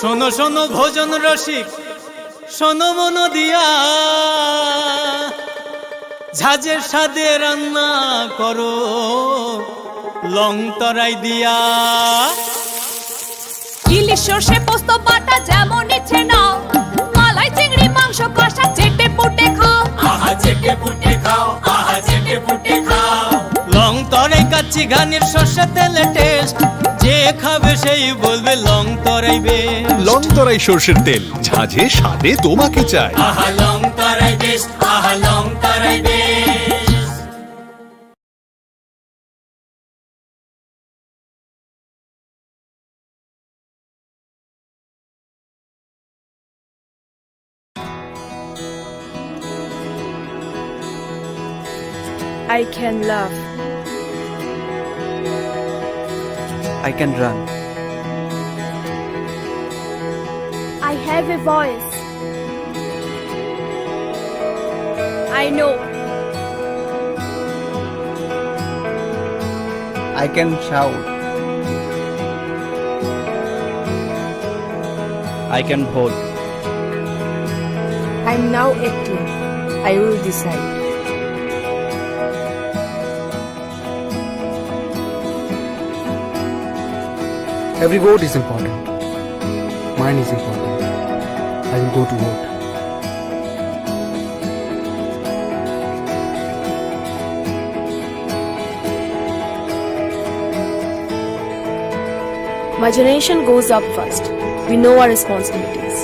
শোনো শোনো ভোজন রসিক, শোনো মন দিয়া, ঝাঁঝের স্বাদে রান্না করো লং তরাই দিয়া। ইলিশ সর্ষে পোস্ত বাটা যেমন ইচ্ছে নাও, মালাই চিংড়ি মাংস কষা চেটে পুটে খাও। আহা চেটে পুটে খাও, আহা চেটে পুটে খাও। লং তরাই কাচ্চি ঘানির সর্ষে তেলে টেস্ট, যে খাবে সেই বলবে লং তরাই বেশ। লং তরাই সর্ষের তেল, ঝাঁঝে স্বাদে তোমাকে চাই। আহা লং তরাই বেশ, আহা লং তরাই বেশ। I can laugh. I can run. I have a voice. I know. I can shout. I can hold. I'm now acting. I will decide. Every vote is important. Mine is important. I will go to vote. My generation goes up first. We know our responsibilities.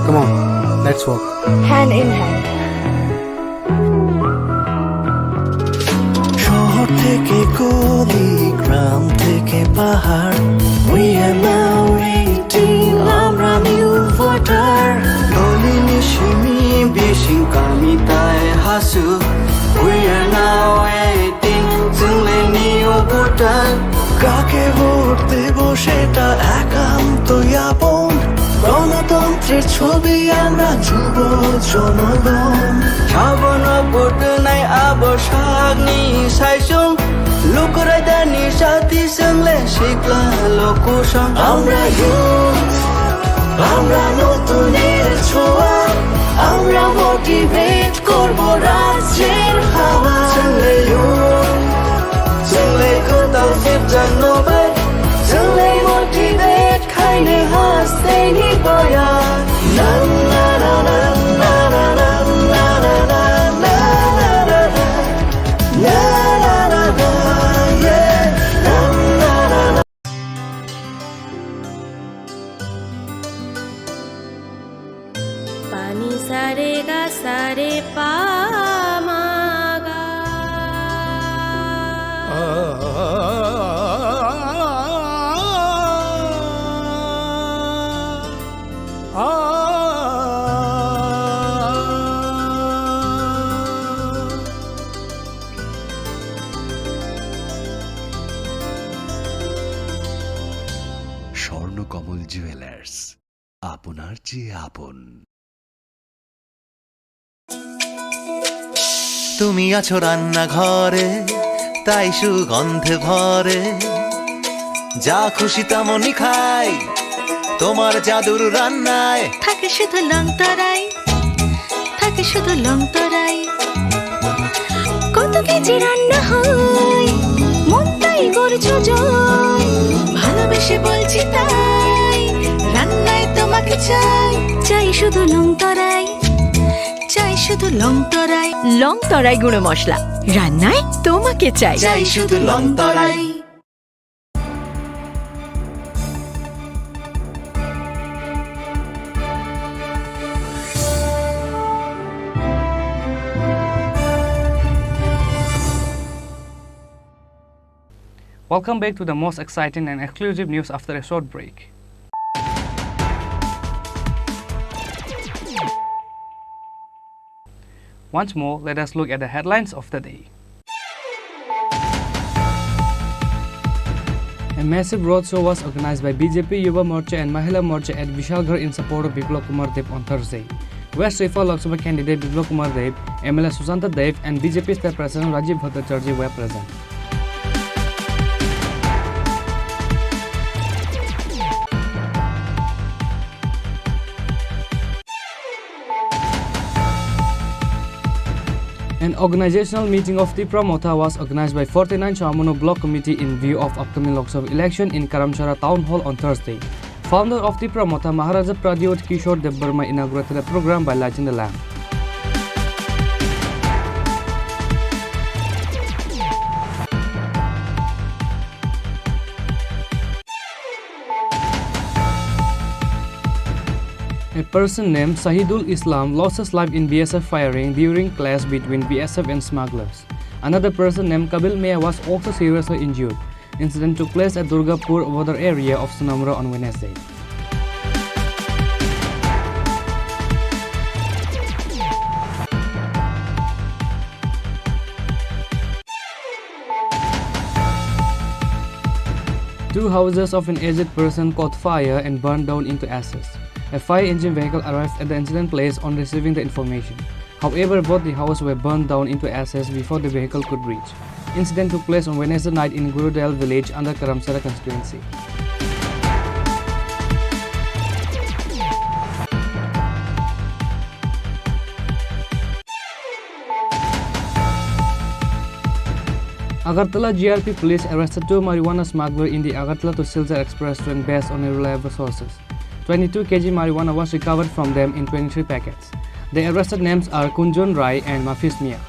Come on, let's walk. Hand in hand. শহর থেকে গলি, গ্রাম থেকে পাহাড়, we are now 18, আমরা new voter. Nalini Simi বেশি কামিতায় Hasu, we are now 18, जोंलाय new voter. কাকে vote দেব সেটা একান্তই আপন, গণতন্ত্রের ছবি আমরা যুব জনগণ. সাবন ভোট নাই আবসাগনি সাইসুং, লুকুরাই দানি সাথী সঙ্গে শিখলা লোকুসং. আমরা youth, আমরা নতুনের ছোঁয়া, আমরা মোটিভেট করব রাজ্যের হাওয়া. সঙ্গে youth, সঙ্গে কোথাও ফিরজান নবাই, সঙ্গে মোটিভেট খাইনে হাসতে নিবয়া. না না না না না না না না না না না না না না, yeah, na na na na. पानी सारे गा सारे पा मा गा. স্বর্ণকমল জুয়েলার্স, আপনার চেয়ে আপন। তুমি আছো রান্নাঘরে, তাই সুগন্ধে ভরে, যা খুশি তেমনই খাই তোমার জাদুর রান্নায়। থাকে শুধু লং তরাই, থাকে শুধু লং তরাই, কত কেজি রান্না হয় মন তাই করছো জয়। ভালোবেসে বলছি তাই, রান্নায় তোমাকে চাই, চাই শুধু লং তরাই, চাই শুধু লং তরাই। লং তরাই গুঁড়ো মশলা, রান্নায় তোমাকে চাই, চাই শুধু long Terai. Welcome back to the most exciting and exclusive news after a short break. Once more, let us look at the headlines of the day. A massive roadshow was organized by BJP Yuva Morcha and Mahila Morcha at Vishalgarh in support of Biplab Kumar Deb on Thursday. West Raifa Lok Sabha candidate Biplab Kumar Deb, MLA Susanta Dev and BJP State President Rajiv Bhattacharjee were present. An organizational meeting of the Pramotha was organized by 49 Chamuno Block Committee in view of upcoming Lok Sabha election in Karamchara Town Hall on Thursday. Founder of the Pramotha, Maharaja Pradyot Kishore Debbarma inaugurated the program by lighting the lamp. A person named Sahidul Islam lost his life in BSF firing during clash between BSF and smugglers. Another person named Kabil Mia was also seriously injured. Incident took place at Durgapur border area of Sonamra on Wednesday. Two houses of an aged person caught fire and burned down into ashes. A fire engine vehicle arrived at the incident place on receiving the information. However, both the houses were burned down into ashes before the vehicle could reach. Incident took place on Wednesday night in Gurudel village under Karamsara constituency. Agartala GRP police arrested two marijuana smugglers in the Agartala to Silchar Express train based on irreliable sources. 22 kg marijuana was recovered from them in 23 packets. The arrested names are Kunjon Rai and Mafis Mia.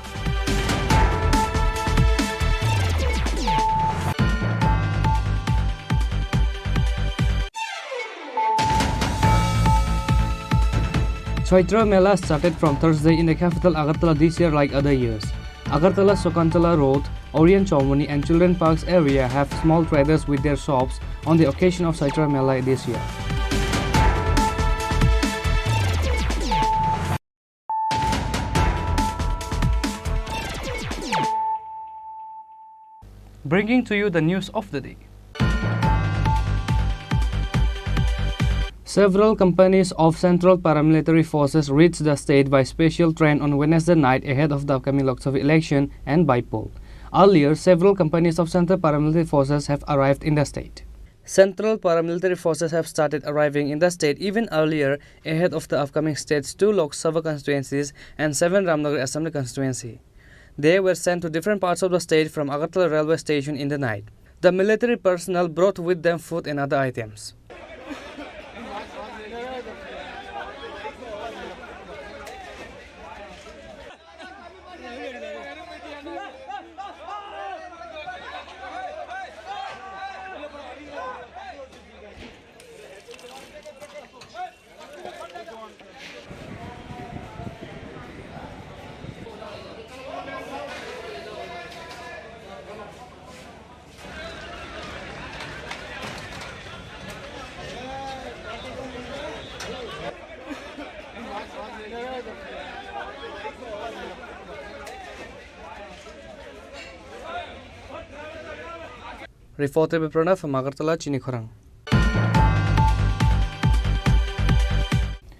Chaitra Mela started from Thursday in the capital Agartala this year like other years. Agartala Sokantala Road, Orient Chaumani and Children Parks area have small traders with their shops on the occasion of Chaitra Mela this year. Bringing to you the news of the day. Several companies of Central Paramilitary Forces reached the state by special train on Wednesday night ahead of the upcoming Lok Sabha election and by poll. Earlier, several companies of Central Paramilitary Forces have arrived in the state. Central Paramilitary Forces have started arriving in the state even earlier ahead of the upcoming state's 2 Lok Sabha constituencies and 7 Ramnagar Assembly constituency. They were sent to different parts of the state from Agartala railway station in the night. The military personnel brought with them food and other items. Reported by Pranav from Agartala, Chinikhorang.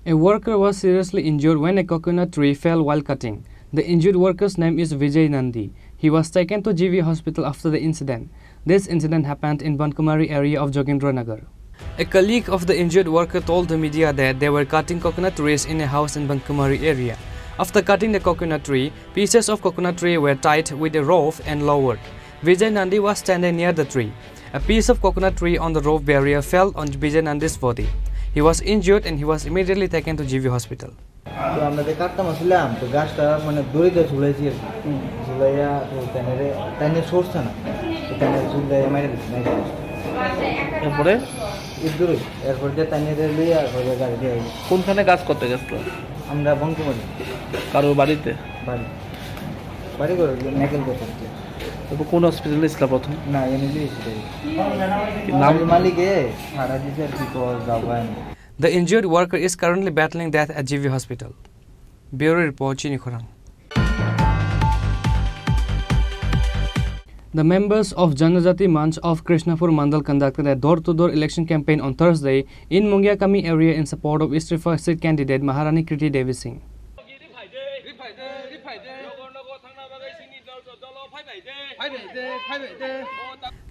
A worker was seriously injured when a coconut tree fell while cutting. The injured worker's name is Vijay Nandi. He was taken to GV hospital after the incident. This incident happened in Bankumari area of Jogendranagar. A colleague of the injured worker told the media that they were cutting coconut trees in a house in Bankumari area. After cutting the coconut tree, pieces of coconut tree were tied with a rope and lowered. Vijay Nandi was standing near the tree. A piece of coconut tree on the rope barrier fell on Vijay Nandi's body. He was injured and he was immediately taken to GV hospital. তো আমরা যে কাটতাম আসলাম তো গাছটা মানে দড়িতে ঝুলাইছি আর কি ঝুলাইয়া তো টাইনে সরছে না তো টাইনে ঝুলাই মাইরে দিচ্ছি এরপরে এরপর দিয়ে টাইনে লই আর গাড়ি দিয়ে কোনখানে কাজ করতে গেছিল? আমরা বঙ্কুমারি। কারো বাড়িতে? বাড়ি করে মেকেল করতে। তবে কোন হসপিটালে ছিল প্রথম? না এমনি নাম মালিকে সারা দিছে আর কি তো যাবেন। The injured worker is currently battling death at GV hospital. Bureau report, Chinikhorang. The members of Janajati Manch of Krishnapur Mandal conducted a door-to-door election campaign on Thursday in Mungyakami area in support of Istifa seat candidate Maharani Kriti Devi Singh.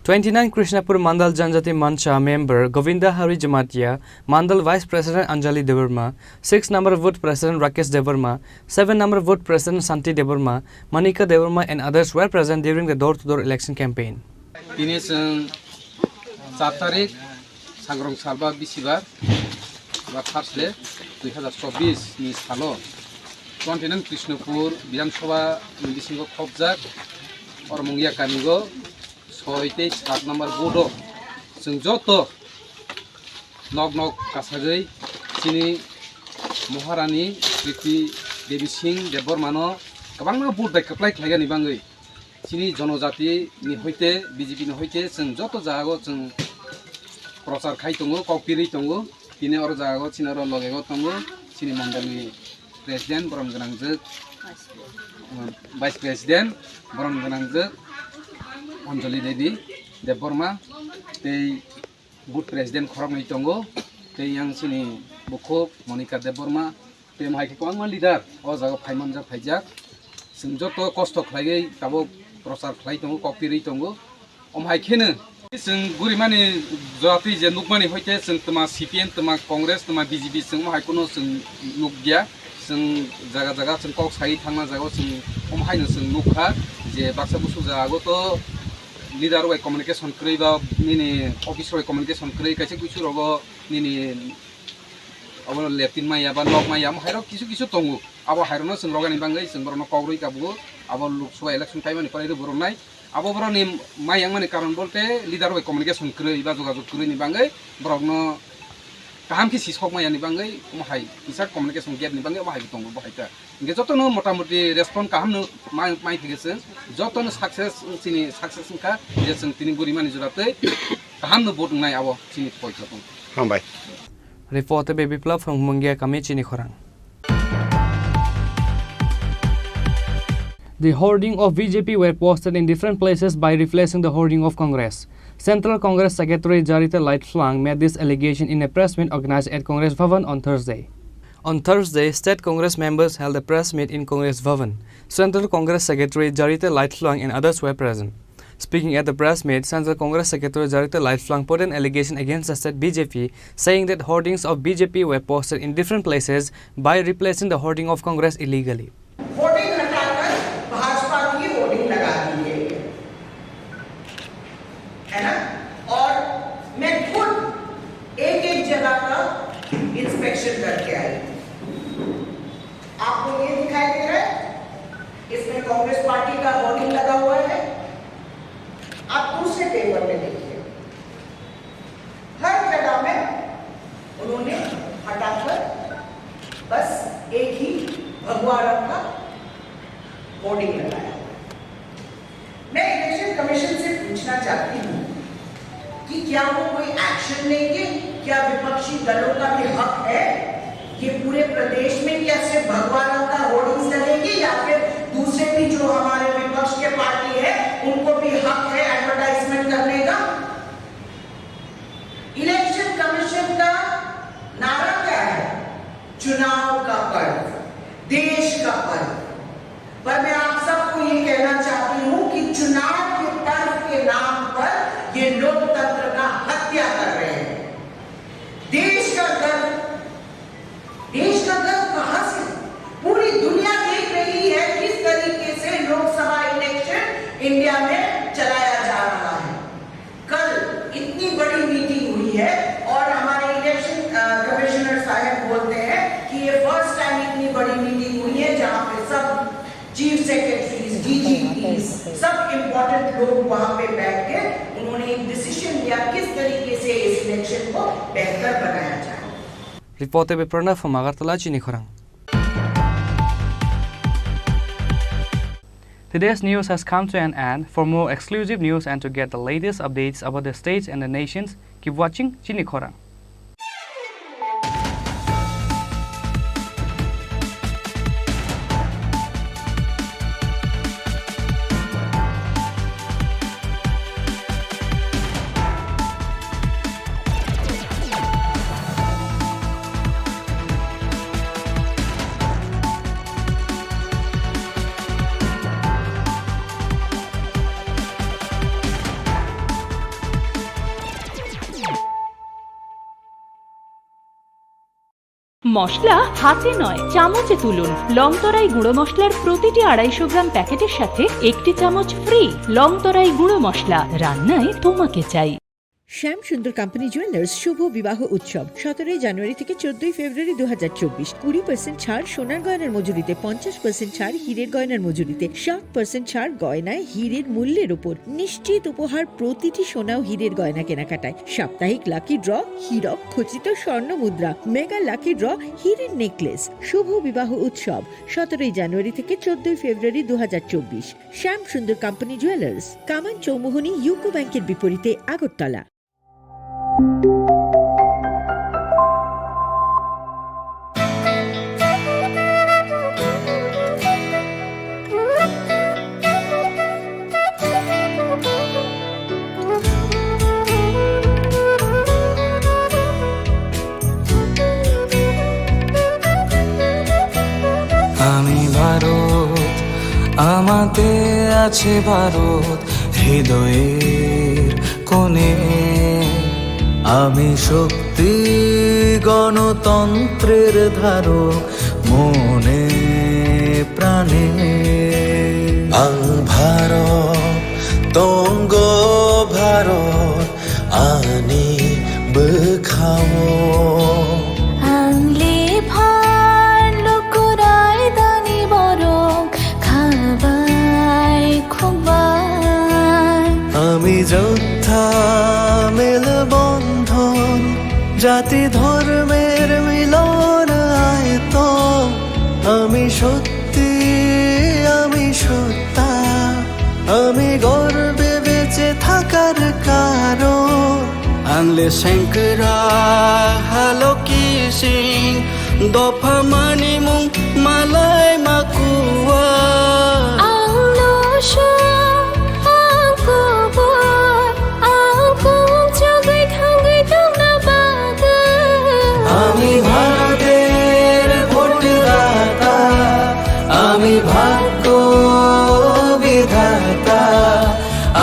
29 Krishnapur Mandal Janjati Mancha member Govinda Hari Jamatia, Mandal Vice President Anjali Devarma, 6 number vote President Rakesh Devarma, 7 number vote President Santi Devarma, Manika Devarma and others were present during the door-to-door election campaign. Ini 4 tarik Sangrong Salba Bisibar ba Thursday 2024 ni salo 29 Krishnapur Bidhan Sabha Milisingo Khobjak or Mungyakami go 7 number bodo जों जत नग नग कासागै चिनि महारानी कृति देवी सिंह देबरमानो गोबां बुट bye कप्लाय खायगानि बाङै চিনি জনজাতি নি হইতে BJP নি হইতে जों যত জায়গা जों প্রচার খাই দङ কপিরি দङ তিনি আর জায়গা চিনার লগেগো দङ চিনি মন্ডলनि প্রেসিডেন্ট বরম गोनांजों ভাইস প্রেসিডেন্ট বরম गोनांजों অঞ্জলি দেবী দেববর্মা তেই বুথ প্রেসিডেন্ট খরমই দङ তেই आं চিনি বুকুব মনিকা দেববর্মা তে মাইকে কোন লিডার ও জায়গা ফাইমান যা ফাইজাক जों যত কষ্ট খাইयै তাবো প্রচার খাই দङ কপিরি দङ অমহাইखेनो जों गुरिमानि जाति जे नुकमानि हयते जों तमा सीपीएम तमा कांग्रेस तमा बीजेपी जों माहायखौनो जों नुक गैया जों जागा जागा जों कक साइ थांना जागा जों अमहायनो जों नुखा जे बाक्सा बुसु जागो तो लीडर वाइ कम्युनिकेशन क्रैबा निनि अफिस वाइ कम्युनिकेशन क्रై काइसे कुछु रगो निनि अब लेफ्टिन माया बा लक माया हायरो किछु किछु दङ अब हायरोनो जों रगानि बाङै जों बरनो कौरै काबुगो अब लोकसभा इलेक्शन टाइमनि पराय बरनाय अब बरनि मायां माने कारण बोलते लीडर वाइ कम्युनिकेशन क्रై बा जोगाजोग क्रैनि बाङै बरनो गाहाम कि सिसक मायानि बाङै माहाय इसा कम्युनिकेशन गेटनि बाङै माहाय दङ बहायता इंगे जतनो मोटामोटी रेस्पन्स काहामनो माइ थिगेसे जतनो सक्सेस का जे जों तिनि गुरिमानि जुराते काहामनो बोट नाय अब चिनि पयसा दङ हामबाय Reporter Baby Club from Mungia kami Chini Khorang. The hoarding of BJP were posted in different places by replacing the hoarding of Congress. Central Congress Secretary Jarita Lightflang made this allegation in a press meet organized at Congress Bhavan on Thursday. On Thursday, state Congress members held a press meet in Congress Bhavan. Central Congress Secretary Jarita Lightflang and others were present. Speaking at the press meet, Central Congress Secretary Jarita Lightflang put an allegation against the state BJP, saying that hoardings of BJP were posted in different places by replacing the hoarding of Congress illegally. Hoarding हटाकर भाजपा की hoarding लगा दी गई है ना। और मैं खुद एक एक जगह का इंस्पेक्शन करके आई। आपको ये दिखाई दे रहा है, इसमें कांग्रेस पार्टी का होर्डिंग लगा हुआ है। आप दूसरे पेपर में देखिए, हर जगह में उन्होंने हटाकर बस एक ही भगवा रंग का होर्डिंग लगाया। मैं इलेक्शन कमीशन से पूछना चाहती हूँ कि क्या वो कोई एक्शन लेंगे? क्या विपक्षी दलों का भी हक है ये पूरे प्रदेश में क्या सिर्फ भगवा रंग का होर्डिंग्स लगेंगे, या फिर दूसरे भी जो हमारे विपक्ष के पार्टी है उनको भी हक है एडवर्टाइजमेंट करने का? इलेक्शन कमीशन का नारा क्या है? चुनाव का पर्व, देश का पर्व। पर मैं आप सबको ये कहना चाहती हूं कि चुनाव के पर्व के नाम पर ये लोकतंत्र का हत्या कर रहे हैं। देश का गर्व कहां से? पूरी दुनिया देख रही है किस तरीके से लोकसभा इलेक्शन इंडिया में चलाया जा रहा है। कल इतनी बड़ी मीटिंग हुई है और हमारे इलेक्शन कमिश्नर साहब बोलते हैं कि ये फर्स्ट टाइम इतनी बड़ी मीटिंग हुई है जहां पे सब चीफ सेक्रेटरीज, डीजीपीज, सब इंपॉर्टेंट लोग वहां पे बैठ के उन्होंने एक डिसीजन लिया किस तरीके से इस इलेक्शन को बेहतर बनाया जाए। Reporter by Pranav from Agartala, Chini Khorang. Today's news has come to an end. For more exclusive news and to get the latest updates about the states and the nations, keep watching Chini Khorang. মশলা হাতে নয় চামচে তুলুন। লংতরাই গুঁড়ো মশলার প্রতিটি 250 গ্রাম প্যাকেটের সাথে একটি চামচ ফ্রি। লংতরাই গুঁড়ো মশলা, রান্নায় তোমাকে চাই। শ্যাম সুন্দর কোম্পানি জুয়েলার্স শুভ বিবাহ উৎসব 17 জানুয়ারি থেকে 14 ফেব্রুয়ারি 2024। 20% ছাড় সোনার গয়নার মজুরিতে, 50% ছাড় হীরের গয়নার মজুরিতে, 60% ছাড় গয়নায় হীরের মূল্যের উপর, নিশ্চিত উপহার প্রতিটি সোনা ও হীরের গয়না কেনাকাটায়, সাপ্তাহিক লাকি ড্র, হীরক খচিত স্বর্ণ মুদ্রা, মেগা লাকি ড্র, হীরের নেকলেস। শুভ বিবাহ উৎসব 17 জানুয়ারি থেকে 14 ফেব্রুয়ারি 2024। শ্যাম সুন্দর কোম্পানি জুয়েলার্স, কামান চৌমুহনী ইউকো ব্যাংকের বিপরীতে, আগরতলা। আমি ভারত, আমাতে আছে ভারত হৃদয়ের কোণে। আমি শক্তি গণতন্ত্রের ধারক মনে প্রাণে। ভারত তঙ্গ ভারত আনি বেখাও আংলে ভার লোকরাই দানি বরং খাবাই খুবাই। আমি যোদ্ধা মেল বন্ধন জাতি ধর্মের মিলন আয়তন। আমি সত্যি, আমি সত্তা, আমি গর্বে বেঁচে থাকার কারণ। আংলে শঙ্করা হালো কি সিং দফা মানি মুং মালাই মাকুয়া। আংলো আমি ভারতের ভোটদাতা, আমি ভাগ্য বিধাতা।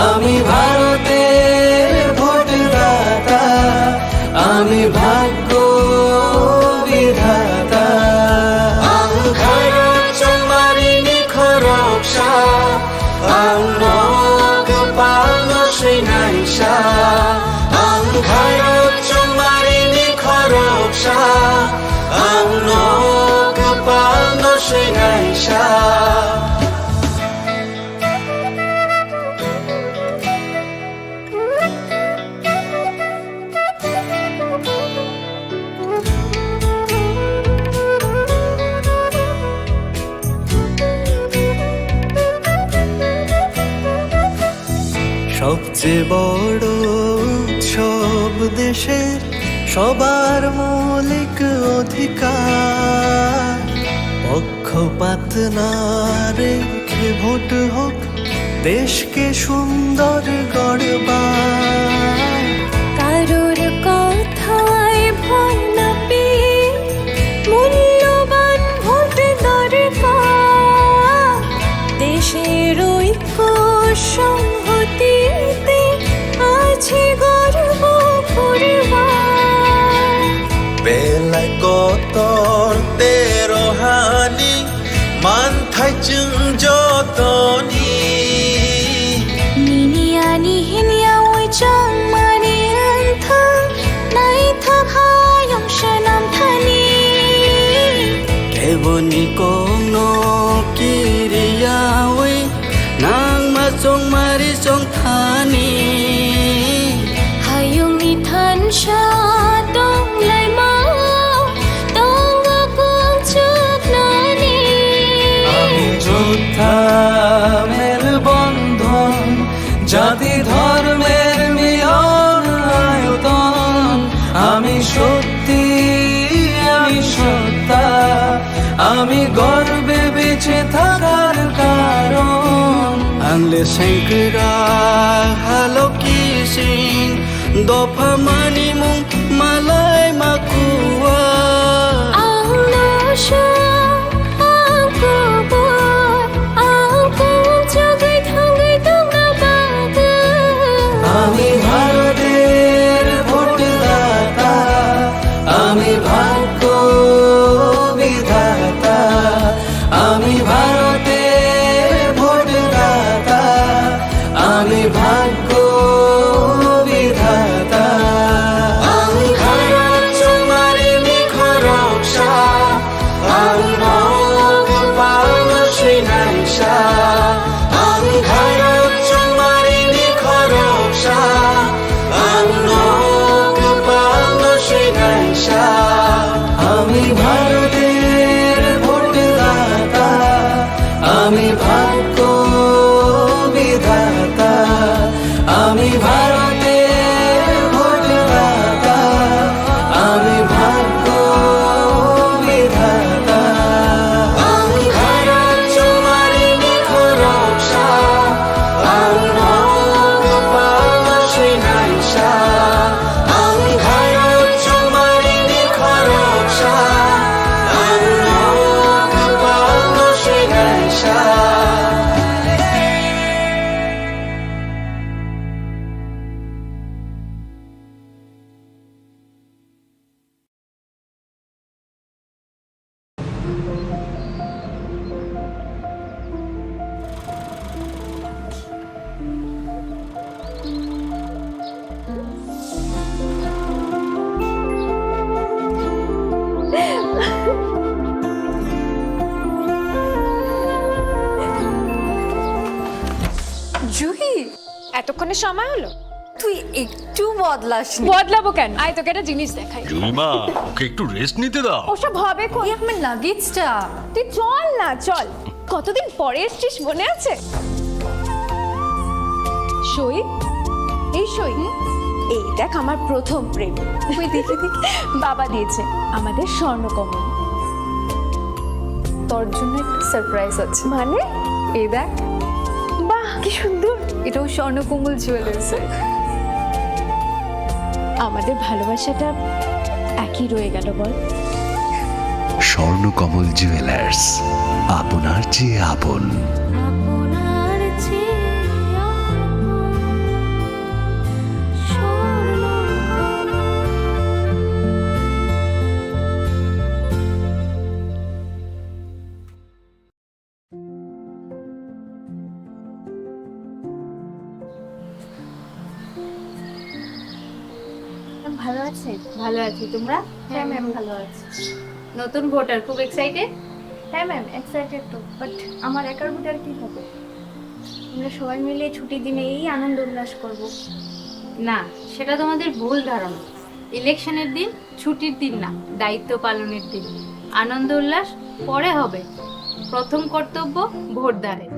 আমি ভারতের ভোটদাতা, আমি ভাগ্য বিধাতা। ভারত চমারিনি খরকসা আংনক পালন শ্রীনাইসা। ভারত চমারিনি খরকসা আংনক পালন শ্রীনাইসা। সবচেয়ে বড় উৎসব দেশের সবার মৌলিক অধিকার। পক্ষপাত না রেখে ভোট হোক দেশকে সুন্দর গড়বার। কারোর কথায় ভয় না পেয়ে মূল্যবান ভোট দরকার। দেশের ঐক্য সংহতিতে আছে গর্ব পরিবার। বেলায় কতর তেরোহানি মানথাই চুং যতনি। নিনিয়ানি হিনিয়া ওই চাং মানি আন্থা নাই থাকায়ং শানাম থানি। কেবনি কোনো কিরিয়া ওই নাং মা চং মারি চং থানি। হায়ং ইথান সা দং লাই মাও দং আকুং চুক নানি। আমি যোদ্ধা মেল বন্ধন জাতি ধর্মের মিলন আয়তন। আমি সত্যি, আমি সত্তা, আমি গর্বে বেঁচে থাকার কারণ। আংলে শঙ্করা হালো কি সিং দফা মানি মুং মালাই মাকুয়া। আংলো আমি ভারতের ভোটদাতা, আমি ভাগ্য বিধাতা। আমি ভারতের ভোটদাতা, আমি ভাগ্য বিধাতা। এখনো সময় হলো? তুই একটু বদলাস বদলাবো কেন? আয় তোকে একটা জিনিস দেখাই। জুইমা ওকে একটু রেস্ট নিতে দাও। ওসব হবে কোন? আমার লাগেজটা। তুই চল না, চল। কতদিন পরে এসছিস, মনে আছে? সই, এই সই, এই দেখ আমার প্রথম প্রেম। তুই দেখে দেখি বাবা দিয়েছে আমাদের স্বর্ণকমল। তোর জন্য একটা সারপ্রাইজ আছে। মানে? এই দেখ, বাহ কি সুন্দর। এটাও স্বর্ণকমল জুয়েলার্সে। আমাদের ভালোবাসাটা একই রয়ে গেল বল। স্বর্ণকমল জুয়েলার্স, আপনার চেয়ে আপন। ভালো আছে? ভালো আছি, তোমরা? হ্যাঁ ম্যাম ভালো আছি। নতুন ভোটার, খুব এক্সাইটেড? হ্যাঁ ম্যাম এক্সাইটেড তো, বাট আমার একার ভোটার কি হবে? আমরা সবাই মিলে ছুটির দিনে এই আনন্দ উল্লাস করব। না, সেটা তোমাদের ভুল ধারণা। ইলেকশনের দিন ছুটির দিন না, দায়িত্ব পালনের দিন। আনন্দ উল্লাস পরে হবে, প্রথম কর্তব্য ভোটদানের।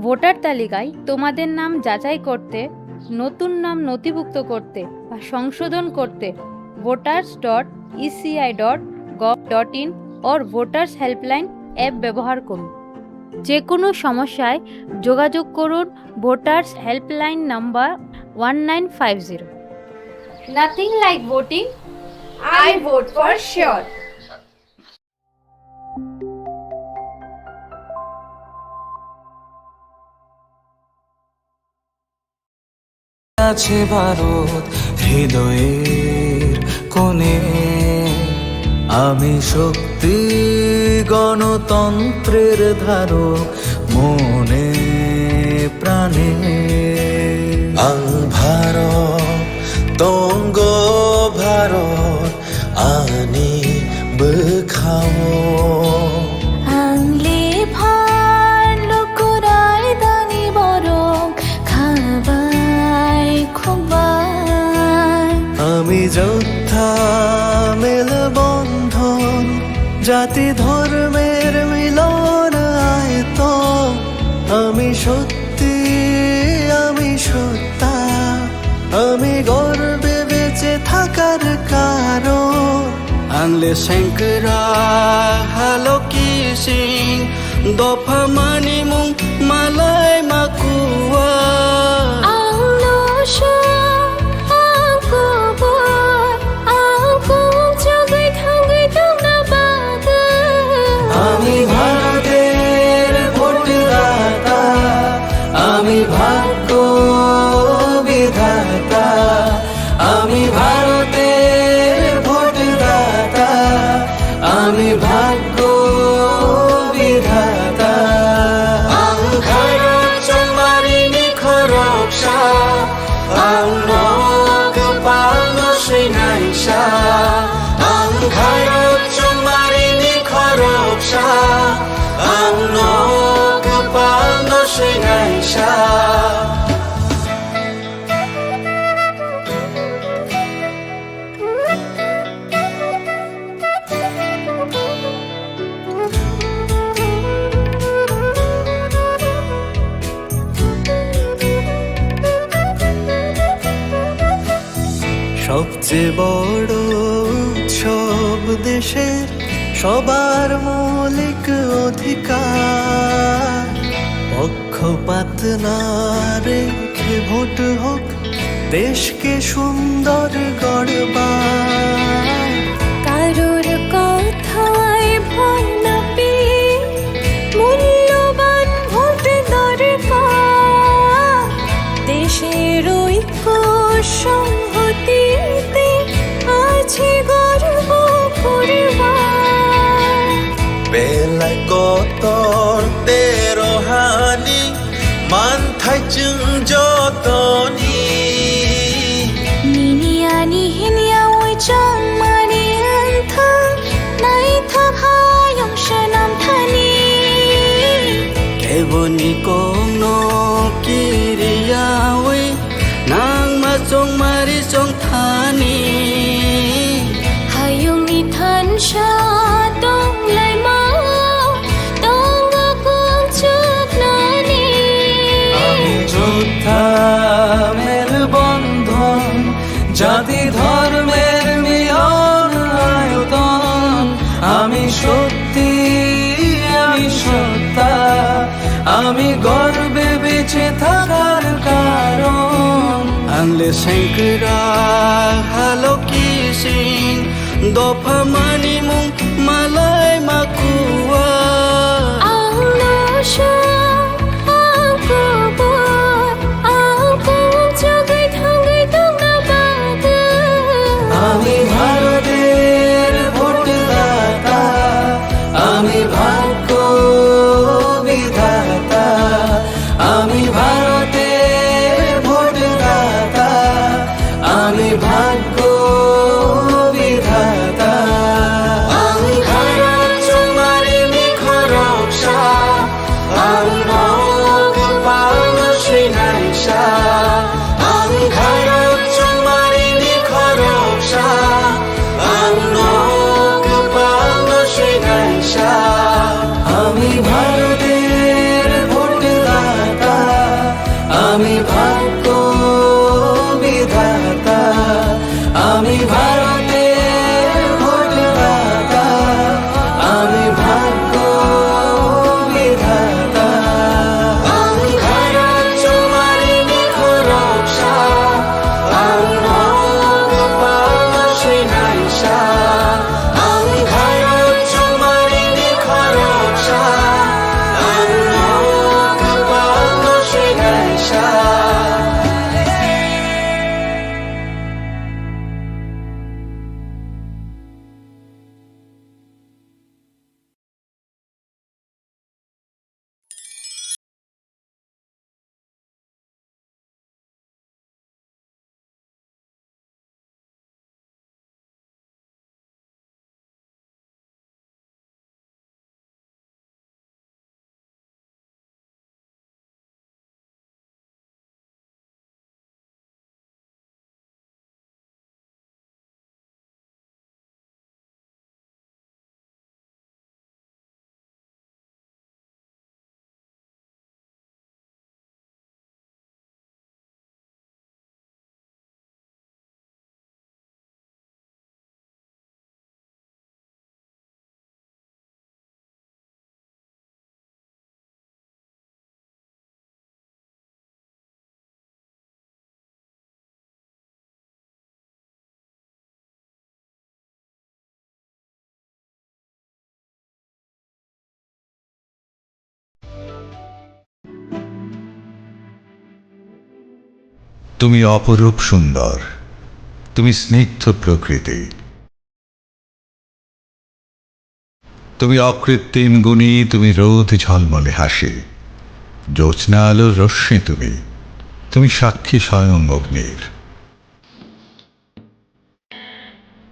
ভোটার তালিকায় তোমাদের নাম যাচাই করতে, নতুন নাম নথিভুক্ত করতে বা সংশোধন করতে voters.eci.gov.in or voters helpline app ব্যবহার করুন। যে কোনো সমস্যায় যোগাযোগ করুন voters helpline number 1950। Nothing like voting. I vote for sure. আছে ভারত হৃদয়ের কোণে, আমি শক্তি গণতন্ত্রের ধারক মনে প্রাণে। ভারত তঙ্গ ভারত আনি বখাও আংলে ভার লোকরাই দানি বরং খাবাই খুবাই। আমি যোদ্ধা মেল বন্ধন, জাতি ধর্মের মিলন আয়ত। আমি সত্যি, আমি সত্তা, আমি গর্বে বেঁচে থাকার কারণ। আংলে শঙ্করা হালো কি সিং দফা মানি মুং মালাই মাকুয়া। আমি ভারতের ভোটদাতা, আমি ভাগ্য বিধাতা। আমি ভারতের ভোটদাতা, আমি ভাগ্য বিধাতা। ভারত চমারিনি খরকসা আংনক পালন শ্রীনাইসা। ভারত চমারিনি খরকসা আংনক পালন শ্রীনাইসা। সবচেয়ে বড় উৎসব দেশের সবার মৌলিক অধিকার। পক্ষপাত না রেখে ভোট হোক, দেশকে সুন্দর গড়বার। কারোর কথায় ভয় না পেয়ে মূল্যবান ভোট দরকার। দেশের ঐক্য সংহতিতে আছে গর্ব করবার। বেলায় কতর তেরো হানি মান থাইচুং যতনি। নিনিয়ানি হিনিয়া ওই চং মানি আন্থাং নাই থাকায়ং সনাম থানি। কেবনি কোনো কিরিয়া ওই Sari Chong Thani Hayong ithan sha tong lai mau tong akong chuk nani Ami Jodha Mer Bandhan Jati Dharmer Milan Ayotan Ami Shotti Ami Shotta Ami Gorbe Beche Thakar Karon Anle Shankara Halo Kissing Dopa Mani Mung Malay Makua Ang nosha ang kubur ang kong jagay thangai tong na bada Ami Bharater Bhotdata Ami Bhagyo Vidhata Ami Bharater Bhotdata Ami Bhagyo Vidhata Ami Bharat Chumari Mikhoroksha Ami Bhagopal Shri Naisha Ami Bharat Chumari Mikhoroksha Ami Bhagopal Shri Naisha Ami Bharater Bhotdata Ami Bhagyo Vidhata Ami Bharater Bhotdata Ami Bhagyo Vidhata Ami Bharat Chumari Mikhoroksha Ami Bhagopal Shri Naisha Ami Bharat Chumari Mikhoroksha Ami Bhagopal Shri Naisha তুমি অপরূপ সুন্দর, তুমি স্নিগ্ধ প্রকৃতি, তুমি অকৃত্রিম গুণী, তুমি রোদ ঝলমলে হাসি, জ্যোৎস্না আলোর রশ্মি, তুমি তুমি সাক্ষী স্বয়ং অগ্নির।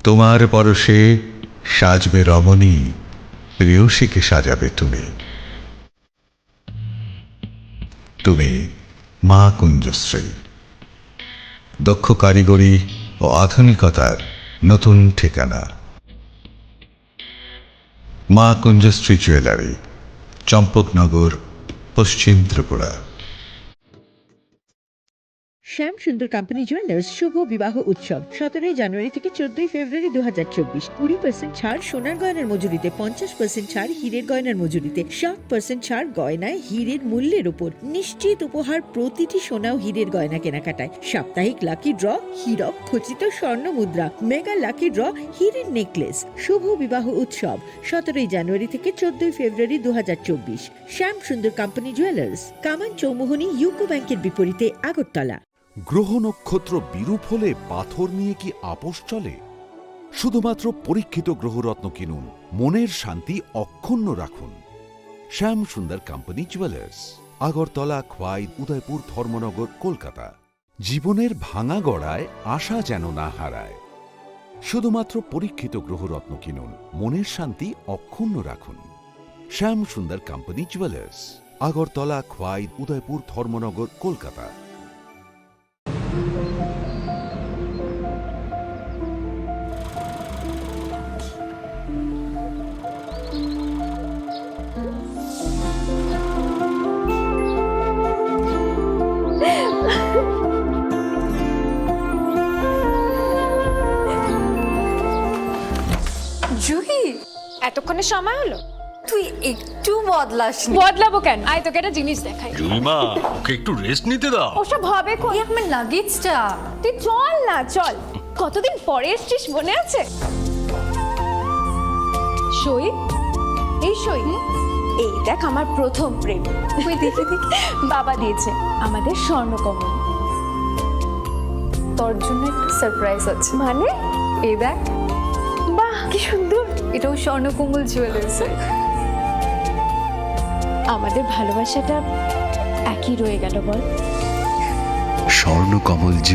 তোমার পরশে সাজবে রমণী, প্রেয়সীকে সাজাবে তুমি। তুমি মা কুঞ্জশ্রী, দক্ষ কারিগরি ও আধুনিকতার নতুন ঠিকানা। মা কুঞ্জশ্রী জুয়েলারি, চম্পকনগর, পশ্চিম ত্রিপুরা। শ্যাম সুন্দর কোম্পানি জুয়েলার্স শুভ বিবাহ উৎসব 17 জানুয়ারি থেকে 14 ফেব্রুয়ারি 2024। 20% ছাড় সোনার গয়নার মজুরিতে, 50% ছাড় হীরের গয়নার মজুরিতে, 60% ছাড় গয়নায় হীরের মূল্যের উপর, নিশ্চিত উপহার প্রতিটি সোনা ও হীরের গয়না কেনাকাটায়, সাপ্তাহিক লাকি ড্র, হীরক খচিত স্বর্ণ মুদ্রা, মেগা লাকি ড্র, হীরের নেকলেস। শুভ বিবাহ উৎসব 17 জানুয়ারি থেকে 14 ফেব্রুয়ারি 2024। শ্যাম সুন্দর কোম্পানি জুয়েলার্স, কামান চৌমুহনী ইউকো ব্যাংকের বিপরীতে, আগরতলা। গ্রহ নক্ষত্র বিরূপ হলে পাথর নিয়ে কি আপোষ চলে? শুধুমাত্র পরীক্ষিত গ্রহরত্ন কিনুন, মনের শান্তি অক্ষুণ্ণ রাখুন। শ্যাম সুন্দর কোম্পানি জুয়েলার্স, আগরতলা, খোয়াই, উদয়পুর, ধর্মনগর, কলকাতা। জীবনের ভাঙা গড়ায় আশা যেন না হারায়। শুধুমাত্র পরীক্ষিত গ্রহরত্ন কিনুন, মনের শান্তি অক্ষুণ্ণ রাখুন। শ্যাম সুন্দর কোম্পানি জুয়েলার্স, আগরতলা, খোয়াই, উদয়পুর, ধর্মনগর, কলকাতা। এতক্ষণে সময় হলো? তুই একটু বদলাস বদলাবো কেন? আয় তোকে একটা জিনিস দেখাই। জুইমা ওকে একটু রেস্ট নিতে দাও। ওসব হবে কোন? আমার লাগেজটা। তুই চল না, চল। কতদিন পরে এসছিস, মনে আছে? সই, এই সই, এই দেখ আমার প্রথম প্রেম। তুই দেখে দেখ, বাবা দিয়েছে আমাদের স্বর্ণকমল। তোর জন্য একটা সারপ্রাইজ আছে। মানে? এই দেখ। বাহ, কি সুন্দর। এটাও স্বর্ণকমল জুয়েলার্সে। আমাদের ভালোবাসাটা একই রয়ে গেল বল। স্বর্ণকমল